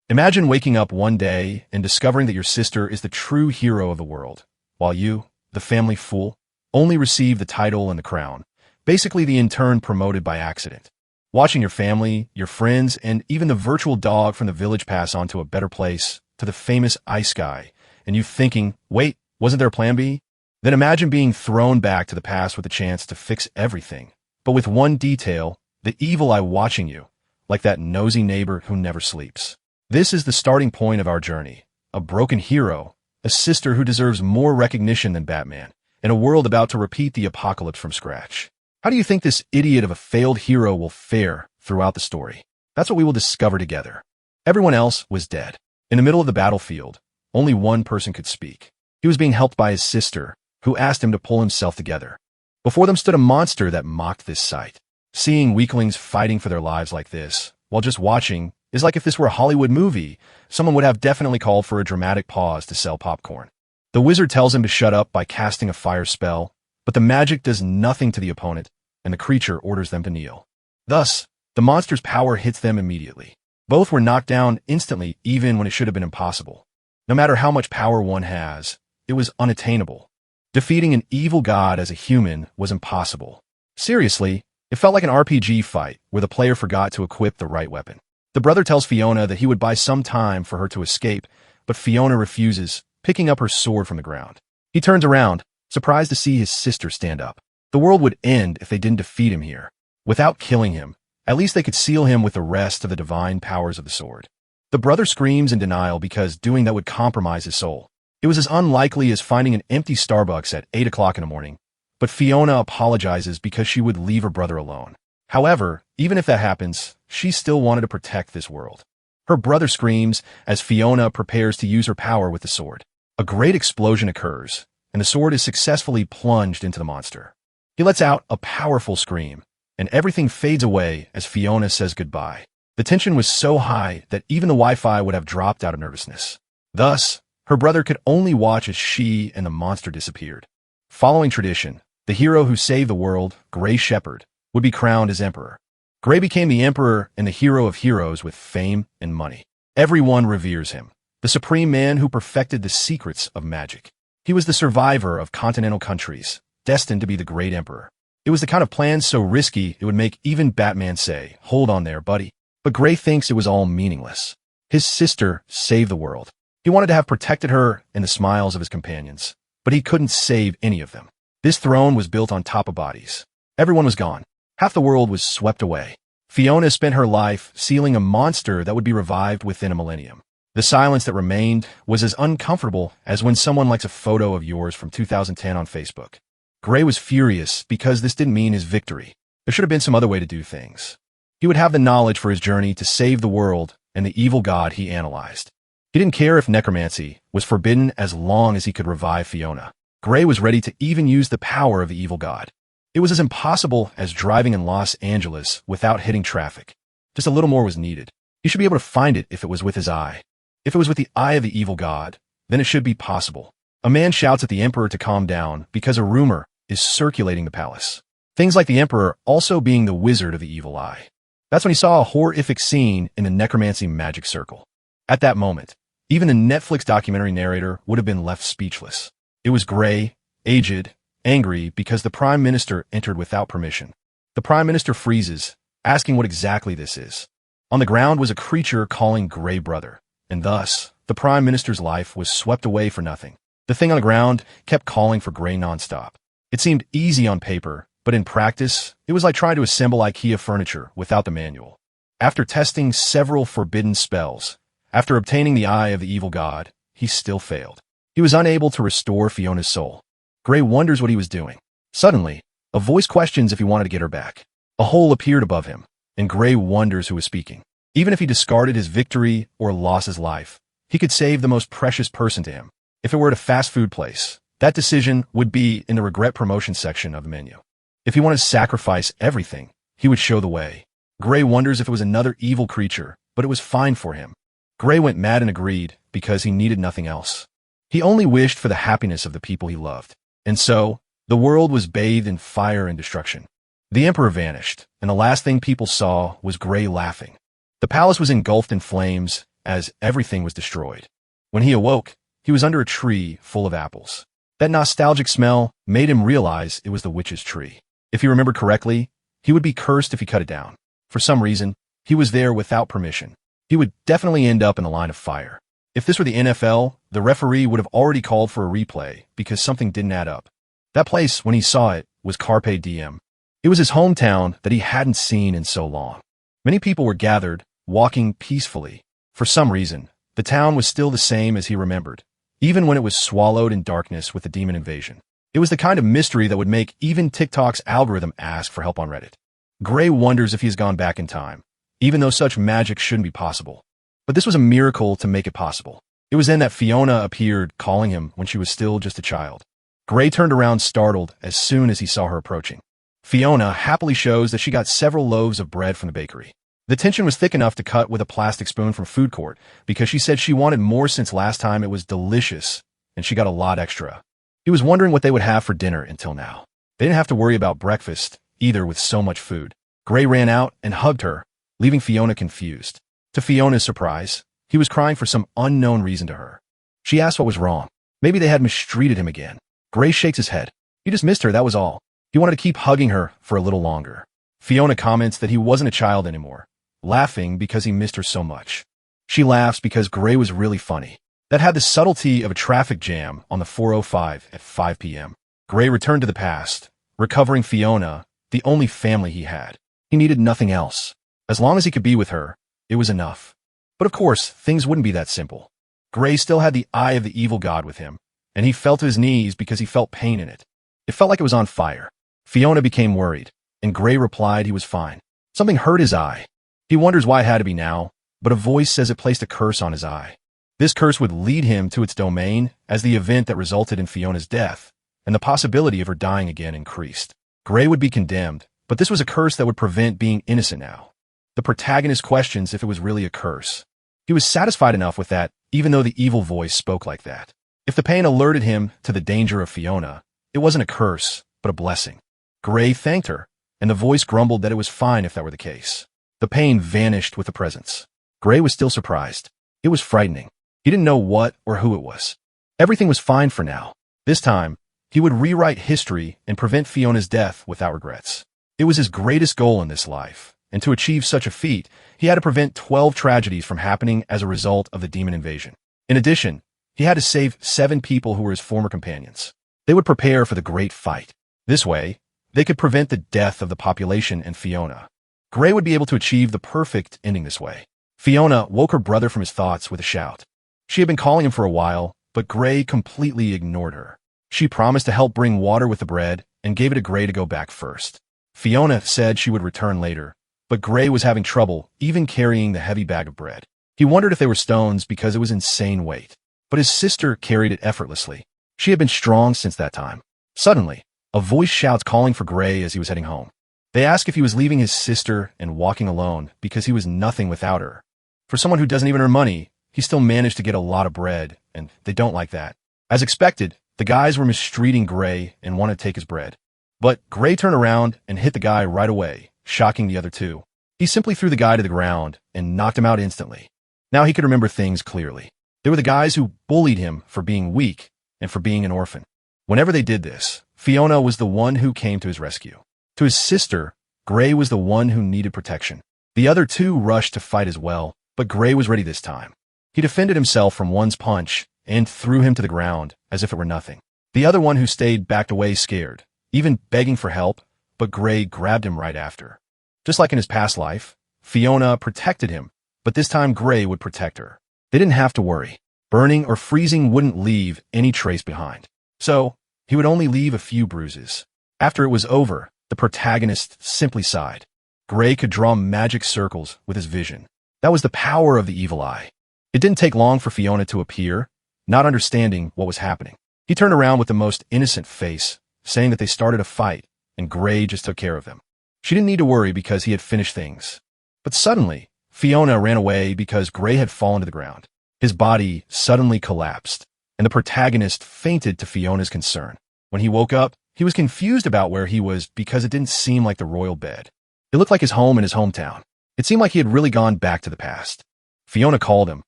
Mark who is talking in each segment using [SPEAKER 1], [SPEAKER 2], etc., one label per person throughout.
[SPEAKER 1] Imagine waking up one day and discovering that your sister is the true hero of the world, while you, the family fool, only receive the title and the crown, basically the intern promoted by accident. Watching your family, your friends, and even the virtual dog from the village pass on to a better place, to the famous ice guy, and you thinking, wait, wasn't there a plan B? Then imagine being thrown back to the past with a chance to fix everything, but with one detail, the evil eye watching you, like that nosy neighbor who never sleeps. This is the starting point of our journey. A broken hero, a sister who deserves more recognition than Batman, in a world about to repeat the apocalypse from scratch. How do you think this idiot of a failed hero will fare throughout the story? That's what we will discover together. Everyone else was dead. In the middle of the battlefield, only one person could speak. He was being helped by his sister, who asked him to pull himself together. Before them stood a monster that mocked this sight. Seeing weaklings fighting for their lives like this, while just watching, is like if this were a Hollywood movie, someone would have definitely called for a dramatic pause to sell popcorn. The wizard tells him to shut up by casting a fire spell, but the magic does nothing to the opponent, and the creature orders them to kneel. Thus, the monster's power hits them immediately. Both were knocked down instantly, even when it should have been impossible. No matter how much power one has, it was unattainable. Defeating an evil god as a human was impossible. Seriously, it felt like an RPG fight where the player forgot to equip the right weapon. The brother tells Fiona that he would buy some time for her to escape, but Fiona refuses, picking up her sword from the ground. He turns around, surprised to see his sister stand up. The world would end if they didn't defeat him here. Without killing him, at least they could seal him with the rest of the divine powers of the sword. The brother screams in denial because doing that would compromise his soul. It was as unlikely as finding an empty Starbucks at 8 o'clock in the morning, but Fiona apologizes because she would leave her brother alone. However, even if that happens, she still wanted to protect this world. Her brother screams as Fiona prepares to use her power with the sword. A great explosion occurs, and the sword is successfully plunged into the monster. He lets out a powerful scream, and everything fades away as Fiona says goodbye. The tension was so high that even the Wi-Fi would have dropped out of nervousness. Thus, her brother could only watch as she and the monster disappeared. Following tradition, the hero who saved the world, Grey Shepherd, would be crowned as emperor. Grey became the emperor and the hero of heroes with fame and money. Everyone reveres him, the supreme man who perfected the secrets of magic. He was the survivor of continental countries, destined to be the great emperor. It was the kind of plan so risky it would make even Batman say, "Hold on there, buddy." But Grey thinks it was all meaningless. His sister saved the world. He wanted to have protected her and the smiles of his companions, but he couldn't save any of them. This throne was built on top of bodies. Everyone was gone. Half the world was swept away. Fiona spent her life sealing a monster that would be revived within a millennium. The silence that remained was as uncomfortable as when someone likes a photo of yours from 2010 on Facebook. Grey was furious because this didn't mean his victory. There should have been some other way to do things. He would have the knowledge for his journey to save the world and the evil god he analyzed. He didn't care if necromancy was forbidden as long as he could revive Fiona. Grey was ready to even use the power of the evil god. It was as impossible as driving in Los Angeles without hitting traffic. Just a little more was needed. He should be able to find it if it was with his eye. If it was with the eye of the evil god, then it should be possible. A man shouts at the emperor to calm down because a rumor is circulating the palace. Things like the emperor also being the wizard of the evil eye. That's when he saw a horrific scene in the necromancy magic circle. At that moment, even the Netflix documentary narrator would have been left speechless. It was Grey, aged, angry because the prime minister entered without permission. The prime minister freezes, asking what exactly this is. On the ground was a creature calling Grey brother, and thus, the prime minister's life was swept away for nothing. The thing on the ground kept calling for Grey nonstop. It seemed easy on paper, but in practice, it was like trying to assemble IKEA furniture without the manual. After testing several forbidden spells, after obtaining the eye of the evil god, he still failed. He was unable to restore Fiona's soul. Grey wonders what he was doing. Suddenly, a voice questions if he wanted to get her back. A hole appeared above him, and Grey wonders who was speaking. Even if he discarded his victory or lost his life, he could save the most precious person to him. If it were at a fast food place, that decision would be in the regret promotion section of the menu. If he wanted to sacrifice everything, he would show the way. Grey wonders if it was another evil creature, but it was fine for him. Grey went mad and agreed because he needed nothing else. He only wished for the happiness of the people he loved. And so, the world was bathed in fire and destruction. The emperor vanished, and the last thing people saw was Grey laughing. The palace was engulfed in flames, as everything was destroyed. When he awoke, he was under a tree full of apples. That nostalgic smell made him realize it was the witch's tree. If he remembered correctly, he would be cursed if he cut it down. For some reason, he was there without permission. He would definitely end up in the line of fire. If this were the NFL, the referee would have already called for a replay because something didn't add up. That place, when he saw it, was Carpe Diem. It was his hometown that he hadn't seen in so long. Many people were gathered, walking peacefully. For some reason, the town was still the same as he remembered, even when it was swallowed in darkness with the demon invasion. It was the kind of mystery that would make even TikTok's algorithm ask for help on Reddit. Gray wonders if he has gone back in time, even though such magic shouldn't be possible. But this was a miracle to make it possible. It was then that Fiona appeared, calling him when she was still just a child. Gray turned around startled as soon as he saw her approaching. Fiona happily shows that she got several loaves of bread from the bakery. The tension was thick enough to cut with a plastic spoon from food court because she said she wanted more since last time it was delicious, and she got a lot extra. He was wondering what they would have for dinner until now. They didn't have to worry about breakfast, either, with so much food. Gray ran out and hugged her, leaving Fiona confused. To Fiona's surprise, he was crying for some unknown reason to her. She asked what was wrong. Maybe they had mistreated him again. Gray shakes his head. He just missed her, that was all. He wanted to keep hugging her for a little longer. Fiona comments that he wasn't a child anymore, laughing because he missed her so much. She laughs because Gray was really funny. That had the subtlety of a traffic jam on the 405 at 5 p.m. Gray returned to the past, recovering Fiona, the only family he had. He needed nothing else. As long as he could be with her, it was enough. But of course, things wouldn't be that simple. Gray still had the eye of the evil god with him, and he fell to his knees because he felt pain in it. It felt like it was on fire. Fiona became worried, and Gray replied he was fine. Something hurt his eye. He wonders why it had to be now, but a voice says it placed a curse on his eye. This curse would lead him to its domain as the event that resulted in Fiona's death, and the possibility of her dying again increased. Gray would be condemned, but this was a curse that would prevent being innocent now. The protagonist questions if it was really a curse. He was satisfied enough with that, even though the evil voice spoke like that. If the pain alerted him to the danger of Fiona, it wasn't a curse, but a blessing. Gray thanked her, and the voice grumbled that it was fine if that were the case. The pain vanished with the presence. Gray was still surprised. It was frightening. He didn't know what or who it was. Everything was fine for now. This time, he would rewrite history and prevent Fiona's death without regrets. It was his greatest goal in this life, and to achieve such a feat, he had to prevent 12 tragedies from happening as a result of the demon invasion. In addition, he had to save 7 people who were his former companions. They would prepare for the great fight. This way, they could prevent the death of the population and Fiona. Gray would be able to achieve the perfect ending this way. Fiona woke her brother from his thoughts with a shout. She had been calling him for a while, but Gray completely ignored her. She promised to help bring water with the bread and gave it to Gray to go back first. Fiona said she would return later, but Gray was having trouble even carrying the heavy bag of bread. He wondered if they were stones because it was insane weight, but his sister carried it effortlessly. She had been strong since that time. Suddenly, a voice shouts calling for Gray as he was heading home. They ask if he was leaving his sister and walking alone because he was nothing without her. For someone who doesn't even earn money, he still managed to get a lot of bread, and they don't like that. As expected, the guys were mistreating Gray and wanted to take his bread. But Gray turned around and hit the guy right away, shocking the other two. He simply threw the guy to the ground and knocked him out instantly. Now he could remember things clearly. They were the guys who bullied him for being weak and for being an orphan. Whenever they did this, Fiona was the one who came to his rescue. To his sister, Gray was the one who needed protection. The other two rushed to fight as well, but Gray was ready this time. He defended himself from one's punch and threw him to the ground as if it were nothing. The other one who stayed backed away scared, even begging for help, but Gray grabbed him right after. Just like in his past life, Fiona protected him, but this time Gray would protect her. They didn't have to worry. Burning or freezing wouldn't leave any trace behind. So, he would only leave a few bruises. After it was over, the protagonist simply sighed. Gray could draw magic circles with his vision. That was the power of the evil eye. It didn't take long for Fiona to appear, not understanding what was happening. He turned around with the most innocent face, saying that they started a fight, and Gray just took care of them. She didn't need to worry because he had finished things. But suddenly, Fiona ran away because Gray had fallen to the ground. His body suddenly collapsed, and the protagonist fainted to Fiona's concern. When he woke up, he was confused about where he was because it didn't seem like the royal bed. It looked like his home in his hometown. It seemed like he had really gone back to the past. Fiona called him,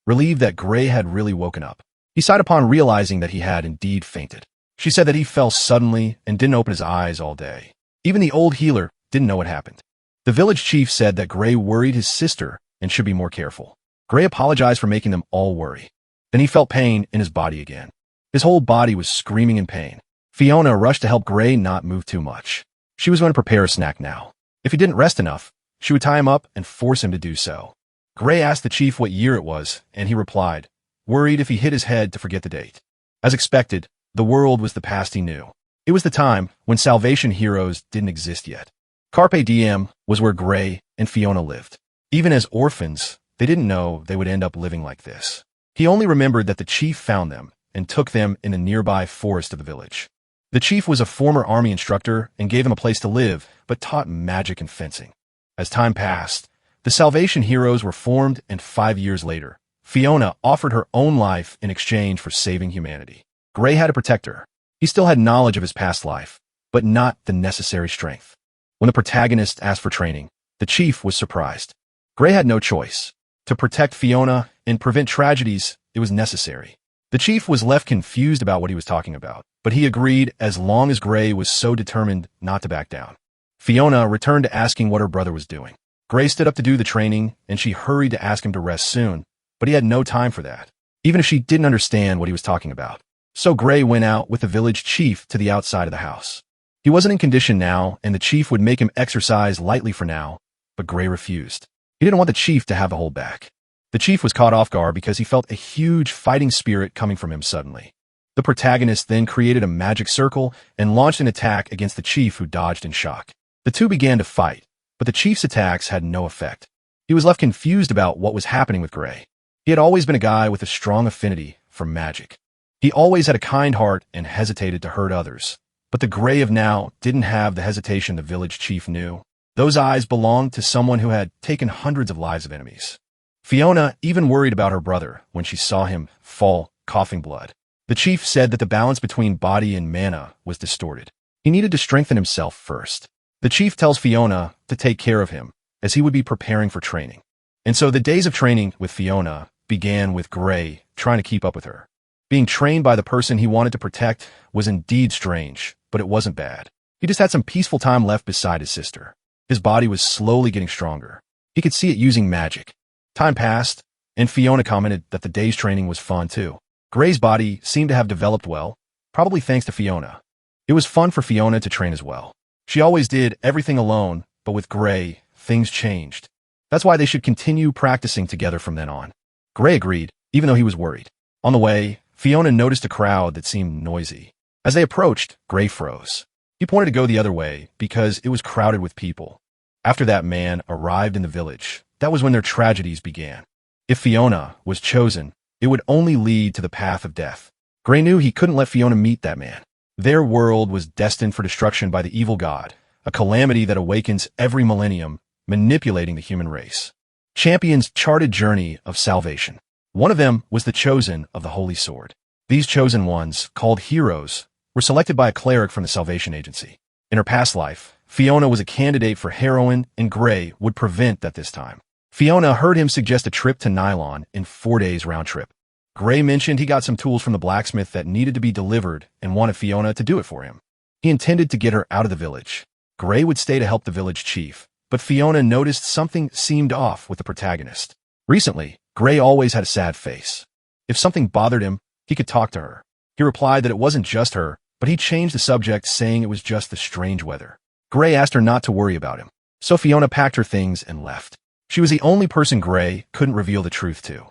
[SPEAKER 1] relieved that Gray had really woken up. He sighed upon realizing that he had indeed fainted. She said that he fell suddenly and didn't open his eyes all day. Even the old healer didn't know what happened. The village chief said that Gray worried his sister and should be more careful. Gray apologized for making them all worry. Then he felt pain in his body again. His whole body was screaming in pain. Fiona rushed to help Gray not move too much. She was going to prepare a snack now. If he didn't rest enough, she would tie him up and force him to do so. Gray asked the chief what year it was, and he replied, worried if he hit his head to forget the date. As expected, the world was the past he knew. It was the time when Salvation heroes didn't exist yet. Carpe Diem was where Gray and Fiona lived. Even as orphans, they didn't know they would end up living like this. He only remembered that the chief found them and took them in a nearby forest of the village. The chief was a former army instructor and gave him a place to live, but taught magic and fencing. As time passed, the Salvation heroes were formed, and 5 years later, Fiona offered her own life in exchange for saving humanity. Gray had to protect her. He still had knowledge of his past life, but not the necessary strength. When the protagonist asked for training, the chief was surprised. Gray had no choice. To protect Fiona and prevent tragedies, it was necessary. The chief was left confused about what he was talking about, but he agreed as long as Gray was so determined not to back down. Fiona returned to asking what her brother was doing. Gray stood up to do the training, and she hurried to ask him to rest soon, but he had no time for that, even if she didn't understand what he was talking about. So Gray went out with the village chief to the outside of the house. He wasn't in condition now, and the chief would make him exercise lightly for now, but Gray refused. He didn't want the chief to have to hold back. The chief was caught off guard because he felt a huge fighting spirit coming from him suddenly. The protagonist then created a magic circle and launched an attack against the chief, who dodged in shock. The two began to fight, but the chief's attacks had no effect. He was left confused about what was happening with Gray. He had always been a guy with a strong affinity for magic. He always had a kind heart and hesitated to hurt others. But the Gray of now didn't have the hesitation the village chief knew. Those eyes belonged to someone who had taken hundreds of lives of enemies. Fiona even worried about her brother when she saw him fall, coughing blood. The chief said that the balance between body and mana was distorted. He needed to strengthen himself first. The chief tells Fiona to take care of him, as he would be preparing for training. And so the days of training with Fiona began with Gray trying to keep up with her. Being trained by the person he wanted to protect was indeed strange, but it wasn't bad. He just had some peaceful time left beside his sister. His body was slowly getting stronger. He could see it using magic. Time passed, and Fiona commented that the day's training was fun too. Gray's body seemed to have developed well, probably thanks to Fiona. It was fun for Fiona to train as well. She always did everything alone, but with Gray, things changed. That's why they should continue practicing together from then on. Gray agreed, even though he was worried. On the way, Fiona noticed a crowd that seemed noisy. As they approached, Gray froze. He pointed to go the other way because it was crowded with people. After that man arrived in the village, that was when their tragedies began. If Fiona was chosen, it would only lead to the path of death. Gray knew he couldn't let Fiona meet that man. Their world was destined for destruction by the evil god, a calamity that awakens every millennium, manipulating the human race. Champions charted journey of salvation. One of them was the chosen of the Holy Sword. These chosen ones, called heroes, were selected by a cleric from the Salvation Agency. In her past life, Fiona was a candidate for heroine, and Gray would prevent that this time. Fiona heard him suggest a trip to Nylon in 4 days round trip. Gray mentioned he got some tools from the blacksmith that needed to be delivered and wanted Fiona to do it for him. He intended to get her out of the village. Gray would stay to help the village chief, but Fiona noticed something seemed off with the protagonist. Recently, Gray always had a sad face. If something bothered him, he could talk to her. He replied that it wasn't just her, but he changed the subject, saying it was just the strange weather. Gray asked her not to worry about him, so Fiona packed her things and left. She was the only person Gray couldn't reveal the truth to.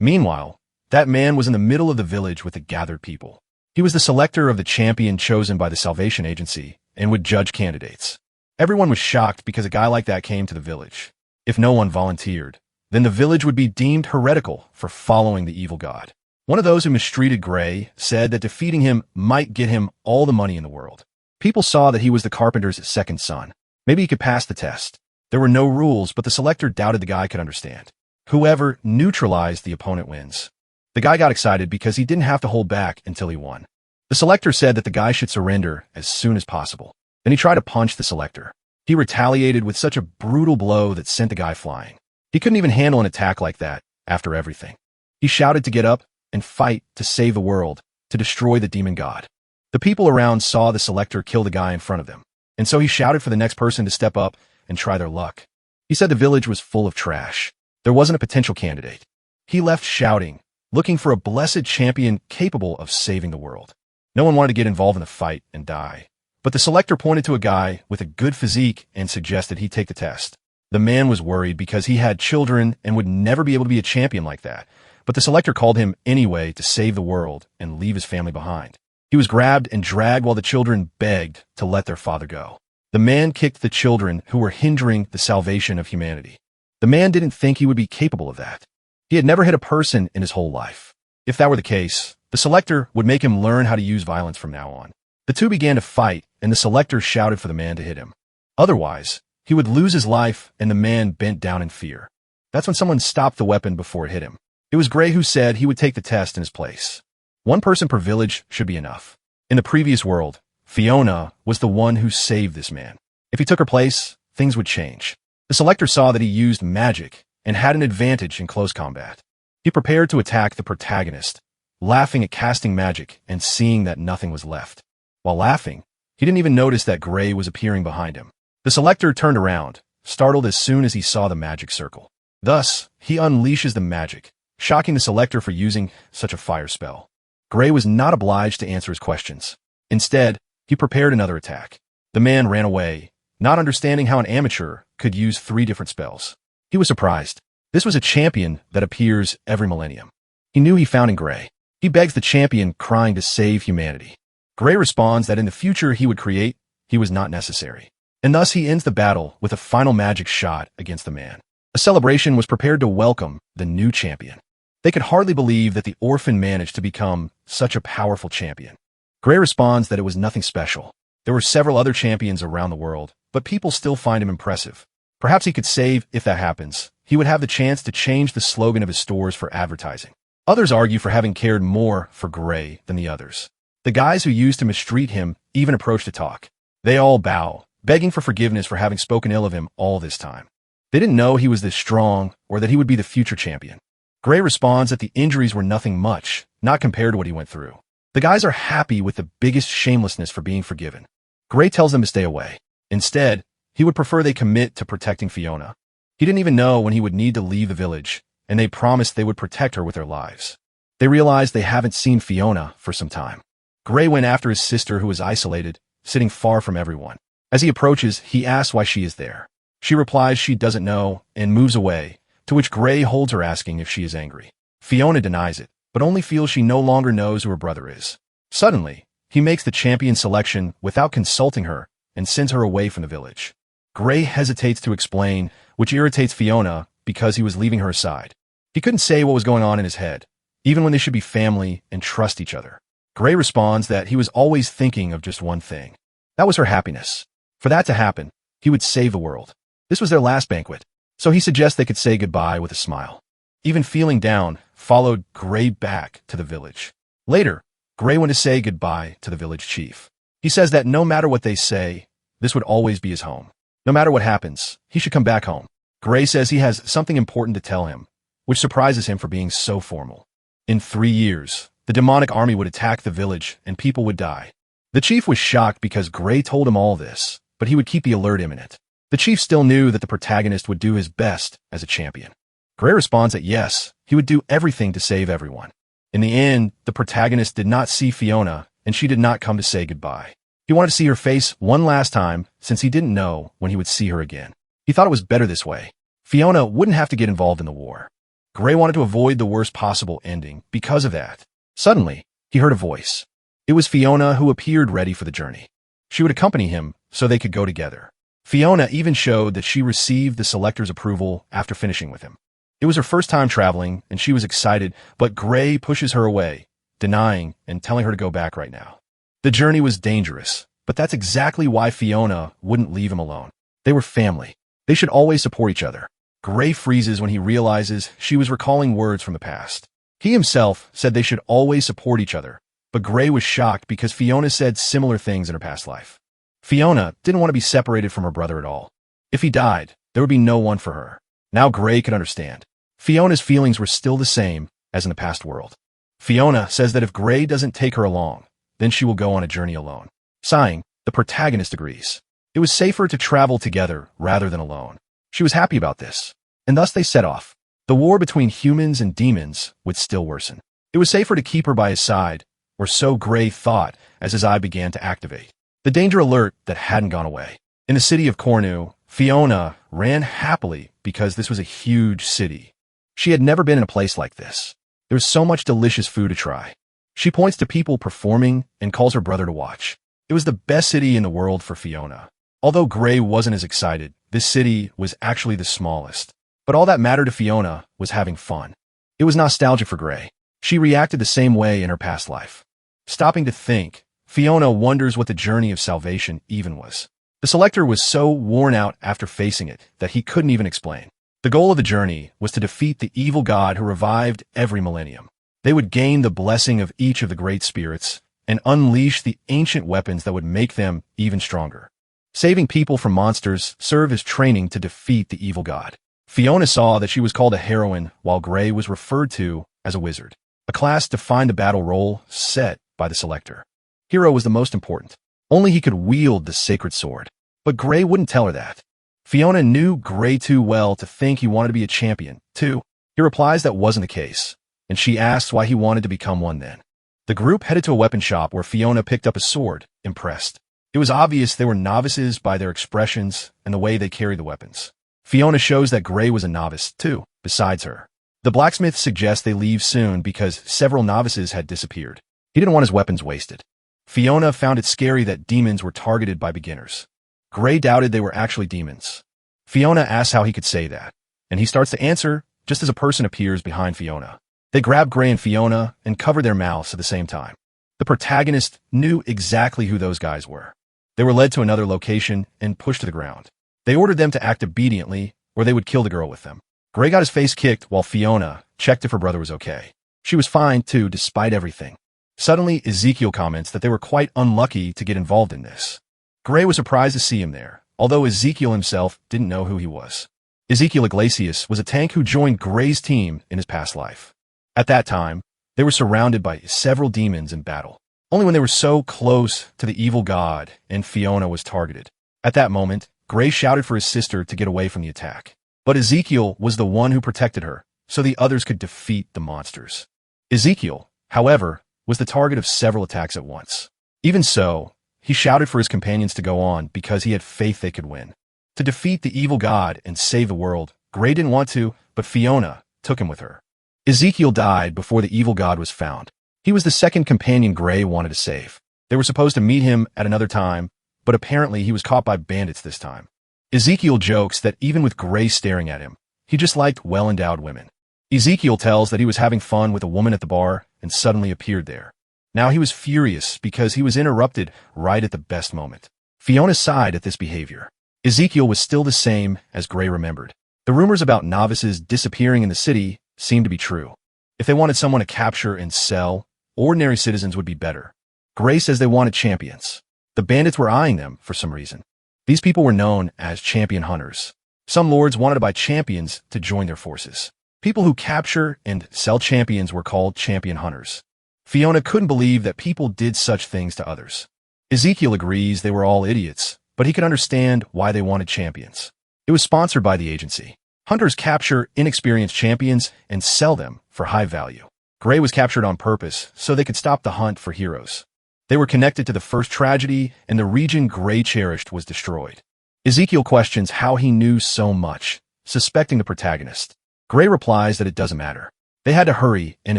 [SPEAKER 1] Meanwhile, that man was in the middle of the village with the gathered people. He was the selector of the champion chosen by the Salvation Agency and would judge candidates. Everyone was shocked because a guy like that came to the village. If no one volunteered, then the village would be deemed heretical for following the evil god. One of those who mistreated Gray said that defeating him might get him all the money in the world. People saw that he was the carpenter's second son. Maybe he could pass the test. There were no rules, but the selector doubted the guy could understand. Whoever neutralized the opponent wins. The guy got excited because he didn't have to hold back until he won. The selector said that the guy should surrender as soon as possible. Then he tried to punch the selector. He retaliated with such a brutal blow that sent the guy flying. He couldn't even handle an attack like that after everything. He shouted to get up and fight to save the world, to destroy the demon god. The people around saw the selector kill the guy in front of them, and so he shouted for the next person to step up and try their luck. He said the village was full of trash. There wasn't a potential candidate. He left shouting, looking for a blessed champion capable of saving the world. No one wanted to get involved in the fight and die. But the selector pointed to a guy with a good physique and suggested he take the test. The man was worried because he had children and would never be able to be a champion like that. But the selector called him anyway to save the world and leave his family behind. He was grabbed and dragged while the children begged to let their father go. The man kicked the children who were hindering the salvation of humanity. The man didn't think he would be capable of that. He had never hit a person in his whole life. If that were the case, the selector would make him learn how to use violence from now on. The two began to fight, and the selector shouted for the man to hit him. Otherwise, he would lose his life, and the man bent down in fear. That's when someone stopped the weapon before it hit him. It was Gray who said he would take the test in his place. One person per village should be enough. In the previous world, Fiona was the one who saved this man. If he took her place, things would change. The selector saw that he used magic and had an advantage in close combat. He prepared to attack the protagonist, laughing at casting magic and seeing that nothing was left. While laughing, he didn't even notice that Gray was appearing behind him. The selector turned around, startled as soon as he saw the magic circle. Thus, he unleashes the magic, shocking the selector for using such a fire spell. Gray was not obliged to answer his questions. Instead, he prepared another attack. The man ran away, not understanding how an amateur could use 3 different spells. He was surprised. This was a champion that appears every millennium. He knew he found in Gray. He begs the champion, crying to save humanity. Gray responds that in the future he would create, he was not necessary. And thus he ends the battle with a final magic shot against the man. A celebration was prepared to welcome the new champion. They could hardly believe that the orphan managed to become such a powerful champion. Gray responds that it was nothing special. There were several other champions around the world, but people still find him impressive. Perhaps he could save, if that happens, he would have the chance to change the slogan of his stores for advertising. Others argue for having cared more for Gray than the others. The guys who used to mistreat him even approach to talk. They all bow, begging for forgiveness for having spoken ill of him all this time. They didn't know he was this strong or that he would be the future champion. Gray responds that the injuries were nothing much, not compared to what he went through. The guys are happy with the biggest shamelessness for being forgiven. Gray tells them to stay away. Instead, he would prefer they commit to protecting Fiona. He didn't even know when he would need to leave the village, and they promised they would protect her with their lives. They realized they haven't seen Fiona for some time. Gray went after his sister, who is isolated, sitting far from everyone. As he approaches, he asks why she is there. She replies she doesn't know and moves away, to which Gray holds her, asking if she is angry. Fiona denies it, but only feels she no longer knows who her brother is. Suddenly, he makes the champion selection without consulting her and sends her away from the village. Gray hesitates to explain, which irritates Fiona because he was leaving her aside. He couldn't say what was going on in his head, even when they should be family and trust each other. Gray responds that he was always thinking of just one thing. That was her happiness. For that to happen, he would save the world. This was their last banquet, so he suggests they could say goodbye with a smile. Even feeling down, followed Gray back to the village. Later, Gray went to say goodbye to the village chief. He says that no matter what they say, this would always be his home. No matter what happens, he should come back home. Gray says he has something important to tell him, which surprises him for being so formal. In 3 years, the demonic army would attack the village and people would die. The chief was shocked because Gray told him all this, but he would keep the alert imminent. The chief still knew that the protagonist would do his best as a champion. Gray responds that yes, he would do everything to save everyone. In the end, the protagonist did not see Fiona, and she did not come to say goodbye. He wanted to see her face one last time, since he didn't know when he would see her again. He thought it was better this way. Fiona wouldn't have to get involved in the war. Gray wanted to avoid the worst possible ending because of that. Suddenly, he heard a voice. It was Fiona, who appeared ready for the journey. She would accompany him so they could go together. Fiona even showed that she received the selector's approval after finishing with him. It was her first time traveling, and she was excited, but Gray pushes her away, denying and telling her to go back right now. The journey was dangerous, but that's exactly why Fiona wouldn't leave him alone. They were family. They should always support each other. Gray freezes when he realizes she was recalling words from the past. He himself said they should always support each other, but Gray was shocked because Fiona said similar things in her past life. Fiona didn't want to be separated from her brother at all. If he died, there would be no one for her. Now Gray could understand. Fiona's feelings were still the same, as in the past world. Fiona says that if Gray doesn't take her along, then she will go on a journey alone. Sighing, the protagonist agrees. It was safer to travel together rather than alone. She was happy about this, and thus they set off. The war between humans and demons would still worsen. It was safer to keep her by his side, or so Gray thought as his eye began to activate. The danger alert that hadn't gone away. In the city of Cornu, Fiona ran happily because this was a huge city. She had never been in a place like this. There was so much delicious food to try. She points to people performing and calls her brother to watch. It was the best city in the world for Fiona. Although Gray wasn't as excited, this city was actually the smallest. But all that mattered to Fiona was having fun. It was nostalgic for Gray. She reacted the same way in her past life. Stopping to think, Fiona wonders what the journey of salvation even was. The selector was so worn out after facing it that he couldn't even explain. The goal of the journey was to defeat the evil god who revived every millennium. They would gain the blessing of each of the great spirits and unleash the ancient weapons that would make them even stronger. Saving people from monsters served as training to defeat the evil god. Fiona saw that she was called a heroine while Gray was referred to as a wizard, a class defined the battle role set by the selector. Hero was the most important. Only he could wield the sacred sword. But Gray wouldn't tell her that. Fiona knew Gray too well to think he wanted to be a champion, too. He replies that wasn't the case, and she asks why he wanted to become one then. The group headed to a weapon shop where Fiona picked up a sword, impressed. It was obvious they were novices by their expressions and the way they carried the weapons. Fiona shows that Gray was a novice, too, besides her. The blacksmith suggests they leave soon because several novices had disappeared. He didn't want his weapons wasted. Fiona found it scary that demons were targeted by beginners. Gray doubted they were actually demons. Fiona asks how he could say that, and he starts to answer just as a person appears behind Fiona. They grab Gray and Fiona and cover their mouths at the same time. The protagonist knew exactly who those guys were. They were led to another location and pushed to the ground. They ordered them to act obediently, or they would kill the girl with them. Gray got his face kicked while Fiona checked if her brother was okay. She was fine, too, despite everything. Suddenly, Ezekiel comments that they were quite unlucky to get involved in this. Gray was surprised to see him there, although Ezekiel himself didn't know who he was. Ezekiel Iglesias was a tank who joined Gray's team in his past life. At that time, they were surrounded by several demons in battle. Only when they were so close to the evil god and Fiona was targeted. At that moment, Gray shouted for his sister to get away from the attack. But Ezekiel was the one who protected her, so the others could defeat the monsters. Ezekiel, however, was the target of several attacks at once. Even so, he shouted for his companions to go on because he had faith they could win. To defeat the evil god and save the world, Gray didn't want to, but Fiona took him with her. Ezekiel died before the evil god was found. He was the second companion Gray wanted to save. They were supposed to meet him at another time, but apparently he was caught by bandits this time. Ezekiel jokes that even with Gray staring at him, he just liked well-endowed women. Ezekiel tells that he was having fun with a woman at the bar and suddenly appeared there. Now he was furious because he was interrupted right at the best moment. Fiona sighed at this behavior. Ezekiel was still the same as Gray remembered. The rumors about novices disappearing in the city seemed to be true. If they wanted someone to capture and sell, ordinary citizens would be better. Gray says they wanted champions. The bandits were eyeing them for some reason. These people were known as champion hunters. Some lords wanted to buy champions to join their forces. People who capture and sell champions were called champion hunters. Fiona couldn't believe that people did such things to others. Ezekiel agrees they were all idiots, but he could understand why they wanted champions. It was sponsored by the agency. Hunters capture inexperienced champions and sell them for high value. Gray was captured on purpose so they could stop the hunt for heroes. They were connected to the first tragedy, and the region Gray cherished was destroyed. Ezekiel questions how he knew so much, suspecting the protagonist. Gray replies that it doesn't matter. They had to hurry and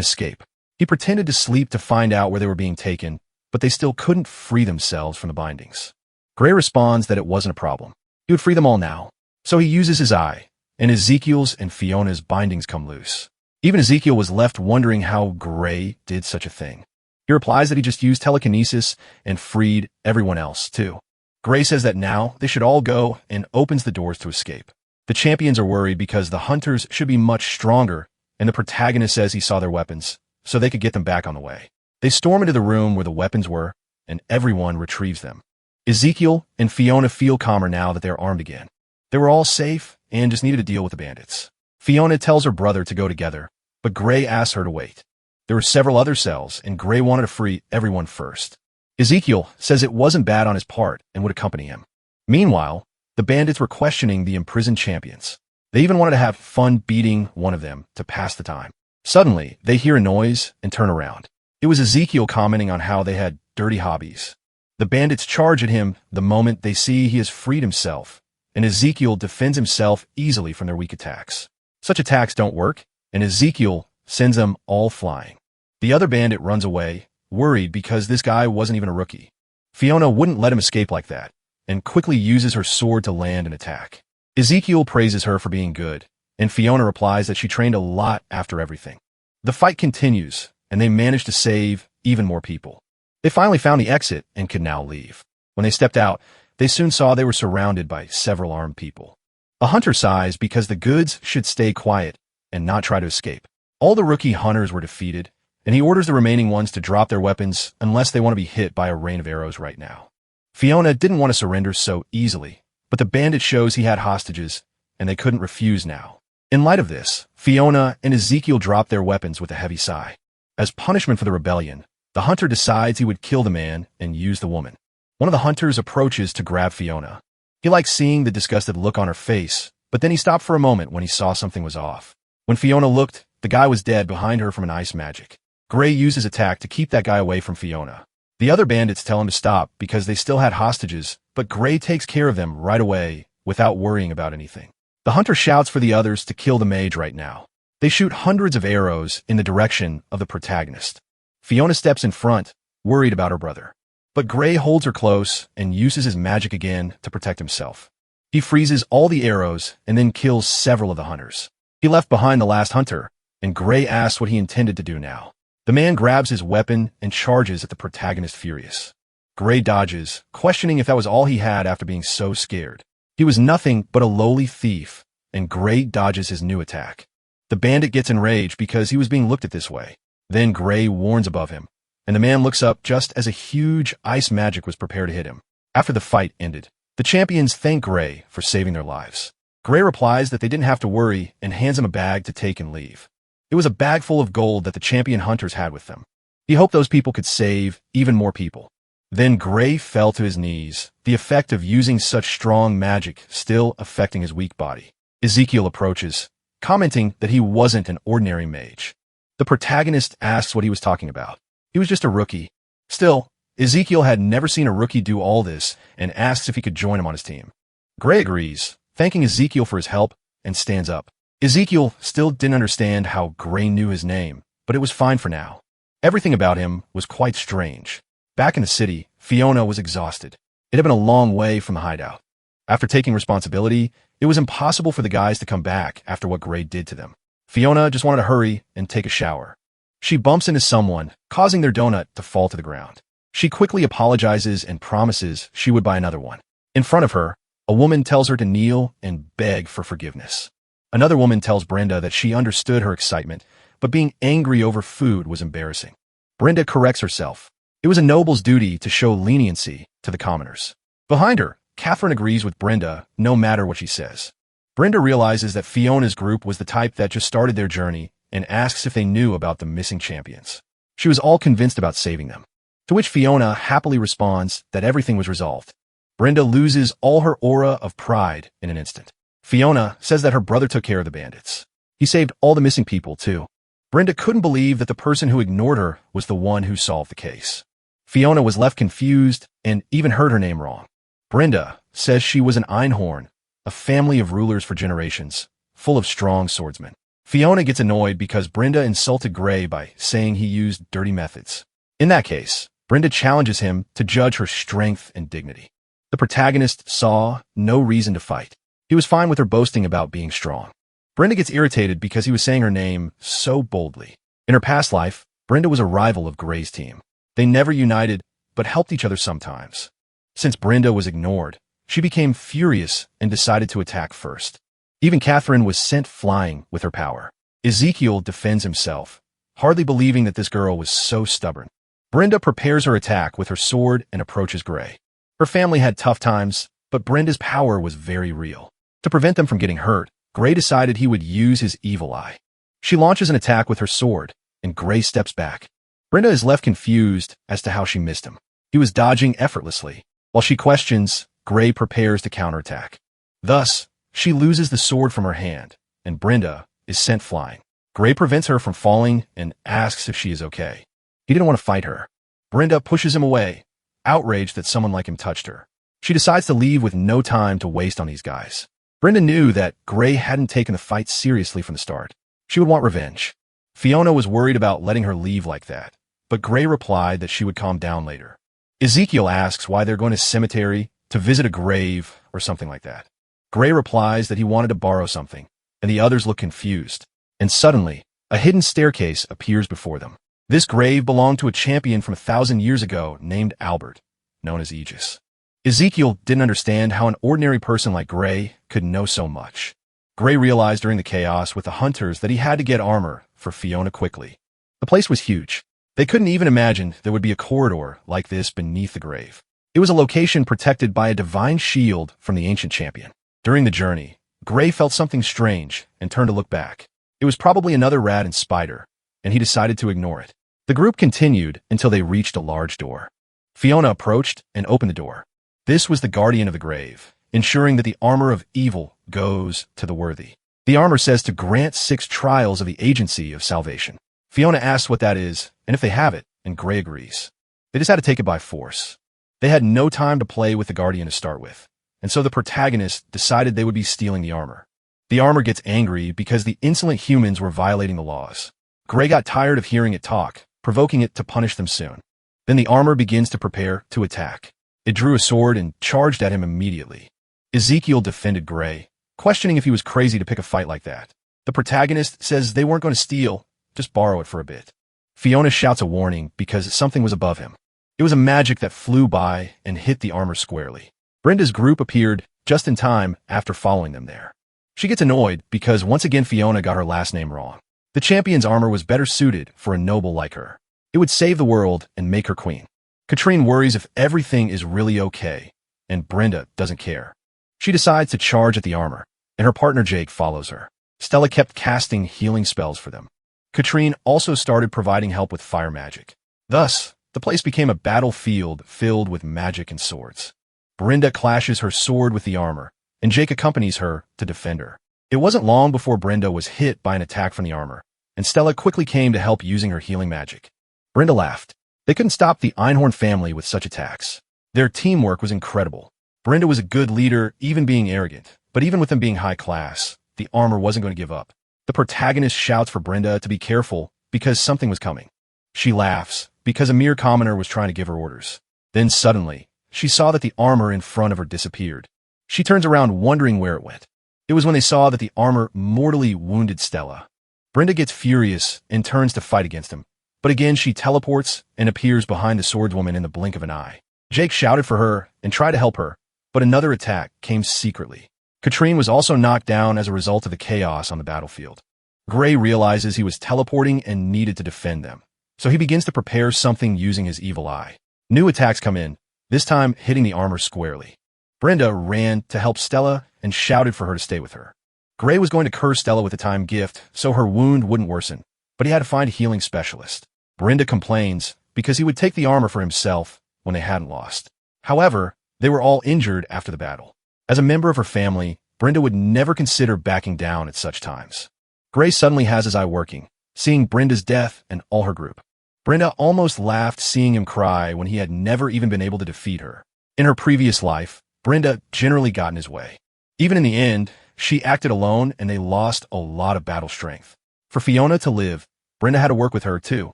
[SPEAKER 1] escape. He pretended to sleep to find out where they were being taken, but they still couldn't free themselves from the bindings. Gray responds that it wasn't a problem. He would free them all now. So he uses his eye, and Ezekiel's and Fiona's bindings come loose. Even Ezekiel was left wondering how Gray did such a thing. He replies that he just used telekinesis and freed everyone else, too. Gray says that now they should all go and opens the doors to escape. The champions are worried because the hunters should be much stronger, and the protagonist says he saw their weapons, so they could get them back on the way. They storm into the room where the weapons were, and everyone retrieves them. Ezekiel and Fiona feel calmer now that they're armed again. They were all safe and just needed to deal with the bandits. Fiona tells her brother to go together, but Gray asked her to wait. There were several other cells, and Gray wanted to free everyone first. Ezekiel says it wasn't bad on his part and would accompany him. Meanwhile, the bandits were questioning the imprisoned champions. They even wanted to have fun beating one of them to pass the time. Suddenly, they hear a noise and turn around. It was Ezekiel commenting on how they had dirty hobbies. The bandits charge at him the moment they see he has freed himself, and Ezekiel defends himself easily from their weak attacks. Such attacks don't work, and Ezekiel sends them all flying. The other bandit runs away, worried because this guy wasn't even a rookie. Fiona wouldn't let him escape like that, and quickly uses her sword to land an attack. Ezekiel praises her for being good, and Fiona replies that she trained a lot after everything. The fight continues, and they manage to save even more people. They finally found the exit and could now leave. When they stepped out, they soon saw they were surrounded by several armed people. A hunter sighs because the goods should stay quiet and not try to escape. All the rookie hunters were defeated, and he orders the remaining ones to drop their weapons unless they want to be hit by a rain of arrows right now. Fiona didn't want to surrender so easily, but the bandit shows he had hostages, and they couldn't refuse now. In light of this, Fiona and Ezekiel drop their weapons with a heavy sigh. As punishment for the rebellion, the hunter decides he would kill the man and use the woman. One of the hunters approaches to grab Fiona. He likes seeing the disgusted look on her face, but then he stopped for a moment when he saw something was off. When Fiona looked, the guy was dead behind her from an ice magic. Gray used his attack to keep that guy away from Fiona. The other bandits tell him to stop because they still had hostages, but Gray takes care of them right away without worrying about anything. The hunter shouts for the others to kill the mage right now. They shoot hundreds of arrows in the direction of the protagonist. Fiona steps in front, worried about her brother. But Gray holds her close and uses his magic again to protect himself. He freezes all the arrows and then kills several of the hunters. He left behind the last hunter, and Gray asks what he intended to do now. The man grabs his weapon and charges at the protagonist furious. Gray dodges, questioning if that was all he had after being so scared. He was nothing but a lowly thief, and Gray dodges his new attack. The bandit gets enraged because he was being looked at this way. Then Gray warns above him, and the man looks up just as a huge ice magic was prepared to hit him. After the fight ended, the champions thank Gray for saving their lives. Gray replies that they didn't have to worry and hands him a bag to take and leave. It was a bag full of gold that the champion hunters had with them. He hoped those people could save even more people. Then Gray fell to his knees, the effect of using such strong magic still affecting his weak body. Ezekiel approaches, commenting that he wasn't an ordinary mage. The protagonist asks what he was talking about. He was just a rookie. Still, Ezekiel had never seen a rookie do all this and asks if he could join him on his team. Gray agrees, thanking Ezekiel for his help, and stands up. Ezekiel still didn't understand how Gray knew his name, but it was fine for now. Everything about him was quite strange. Back in the city, Fiona was exhausted. It had been a long way from the hideout. After taking responsibility, it was impossible for the guys to come back after what Gray did to them. Fiona just wanted to hurry and take a shower. She bumps into someone, causing their donut to fall to the ground. She quickly apologizes and promises she would buy another one. In front of her, a woman tells her to kneel and beg for forgiveness. Another woman tells Brenda that she understood her excitement, but being angry over food was embarrassing. Brenda corrects herself. It was a noble's duty to show leniency to the commoners. Behind her, Catherine agrees with Brenda no matter what she says. Brenda realizes that Fiona's group was the type that just started their journey and asks if they knew about the missing champions. She was all convinced about saving them, to which Fiona happily responds that everything was resolved. Brenda loses all her aura of pride in an instant. Fiona says that her brother took care of the bandits. He saved all the missing people, too. Brenda couldn't believe that the person who ignored her was the one who solved the case. Fiona was left confused and even heard her name wrong. Brenda says she was an Einhorn, a family of rulers for generations, full of strong swordsmen. Fiona gets annoyed because Brenda insulted Gray by saying he used dirty methods. In that case, Brenda challenges him to judge her strength and dignity. The protagonist saw no reason to fight. He was fine with her boasting about being strong. Brenda gets irritated because he was saying her name so boldly. In her past life, Brenda was a rival of Gray's team. They never united, but helped each other sometimes. Since Brenda was ignored, she became furious and decided to attack first. Even Catherine was sent flying with her power. Ezekiel defends himself, hardly believing that this girl was so stubborn. Brenda prepares her attack with her sword and approaches Gray. Her family had tough times, but Brenda's power was very real. To prevent them from getting hurt, Gray decided he would use his evil eye. She launches an attack with her sword, and Gray steps back. Brenda is left confused as to how she missed him. He was dodging effortlessly. While she questions, Gray prepares to counterattack. Thus, she loses the sword from her hand, and Brenda is sent flying. Gray prevents her from falling and asks if she is okay. He didn't want to fight her. Brenda pushes him away, outraged that someone like him touched her. She decides to leave with no time to waste on these guys. Brenda knew that Gray hadn't taken the fight seriously from the start. She would want revenge. Fiona was worried about letting her leave like that, but Gray replied that she would calm down later. Ezekiel asks why they're going to cemetery to visit a grave or something like that. Gray replies that he wanted to borrow something, and the others look confused. And suddenly, a hidden staircase appears before them. This grave belonged to a champion from 1,000 years ago named Albert, known as Aegis. Ezekiel didn't understand how an ordinary person like Gray could know so much. Gray realized during the chaos with the hunters that he had to get armor for Fiona quickly. The place was huge. They couldn't even imagine there would be a corridor like this beneath the grave. It was a location protected by a divine shield from the ancient champion. During the journey, Gray felt something strange and turned to look back. It was probably another rat and spider, and he decided to ignore it. The group continued until they reached a large door. Fiona approached and opened the door. This was the guardian of the grave, ensuring that the armor of evil goes to the worthy. The armor says to grant 6 trials of the agency of salvation. Fiona asks what that is, and if they have it, and Gray agrees. They just had to take it by force. They had no time to play with the guardian to start with, and so the protagonist decided they would be stealing the armor. The armor gets angry because the insolent humans were violating the laws. Gray got tired of hearing it talk, provoking it to punish them soon. Then the armor begins to prepare to attack. It drew a sword and charged at him immediately. Ezekiel defended Gray, questioning if he was crazy to pick a fight like that. The protagonist says they weren't going to steal, just borrow it for a bit. Fiona shouts a warning because something was above him. It was a magic that flew by and hit the armor squarely. Brenda's group appeared just in time after following them there. She gets annoyed because once again Fiona got her last name wrong. The champion's armor was better suited for a noble like her. It would save the world and make her queen. Katrine worries if everything is really okay, and Brenda doesn't care. She decides to charge at the armor, and her partner Jake follows her. Stella kept casting healing spells for them. Katrine also started providing help with fire magic. Thus, the place became a battlefield filled with magic and swords. Brenda clashes her sword with the armor, and Jake accompanies her to defend her. It wasn't long before Brenda was hit by an attack from the armor, and Stella quickly came to help using her healing magic. Brenda laughed. They couldn't stop the Einhorn family with such attacks. Their teamwork was incredible. Brenda was a good leader, even being arrogant, but even with them being high class, the armor wasn't going to give up. The protagonist shouts for Brenda to be careful because something was coming. She laughs because a mere commoner was trying to give her orders. Then suddenly, she saw that the armor in front of her disappeared. She turns around wondering where it went. It was when they saw that the armor mortally wounded Stella. Brenda gets furious and turns to fight against him. But again, she teleports and appears behind the swordswoman in the blink of an eye. Jake shouted for her and tried to help her, but another attack came secretly. Katrine was also knocked down as a result of the chaos on the battlefield. Gray realizes he was teleporting and needed to defend them, so he begins to prepare something using his evil eye. New attacks come in, this time hitting the armor squarely. Brenda ran to help Stella and shouted for her to stay with her. Gray was going to curse Stella with a time gift so her wound wouldn't worsen, but he had to find a healing specialist. Brenda complains because he would take the armor for himself when they hadn't lost. However, they were all injured after the battle. As a member of her family, Brenda would never consider backing down at such times. Gray suddenly has his eye working, seeing Brenda's death and all her group. Brenda almost laughed seeing him cry when he had never even been able to defeat her. In her previous life, Brenda generally got in his way. Even in the end, she acted alone and they lost a lot of battle strength. For Fiona to live, Brenda had to work with her too.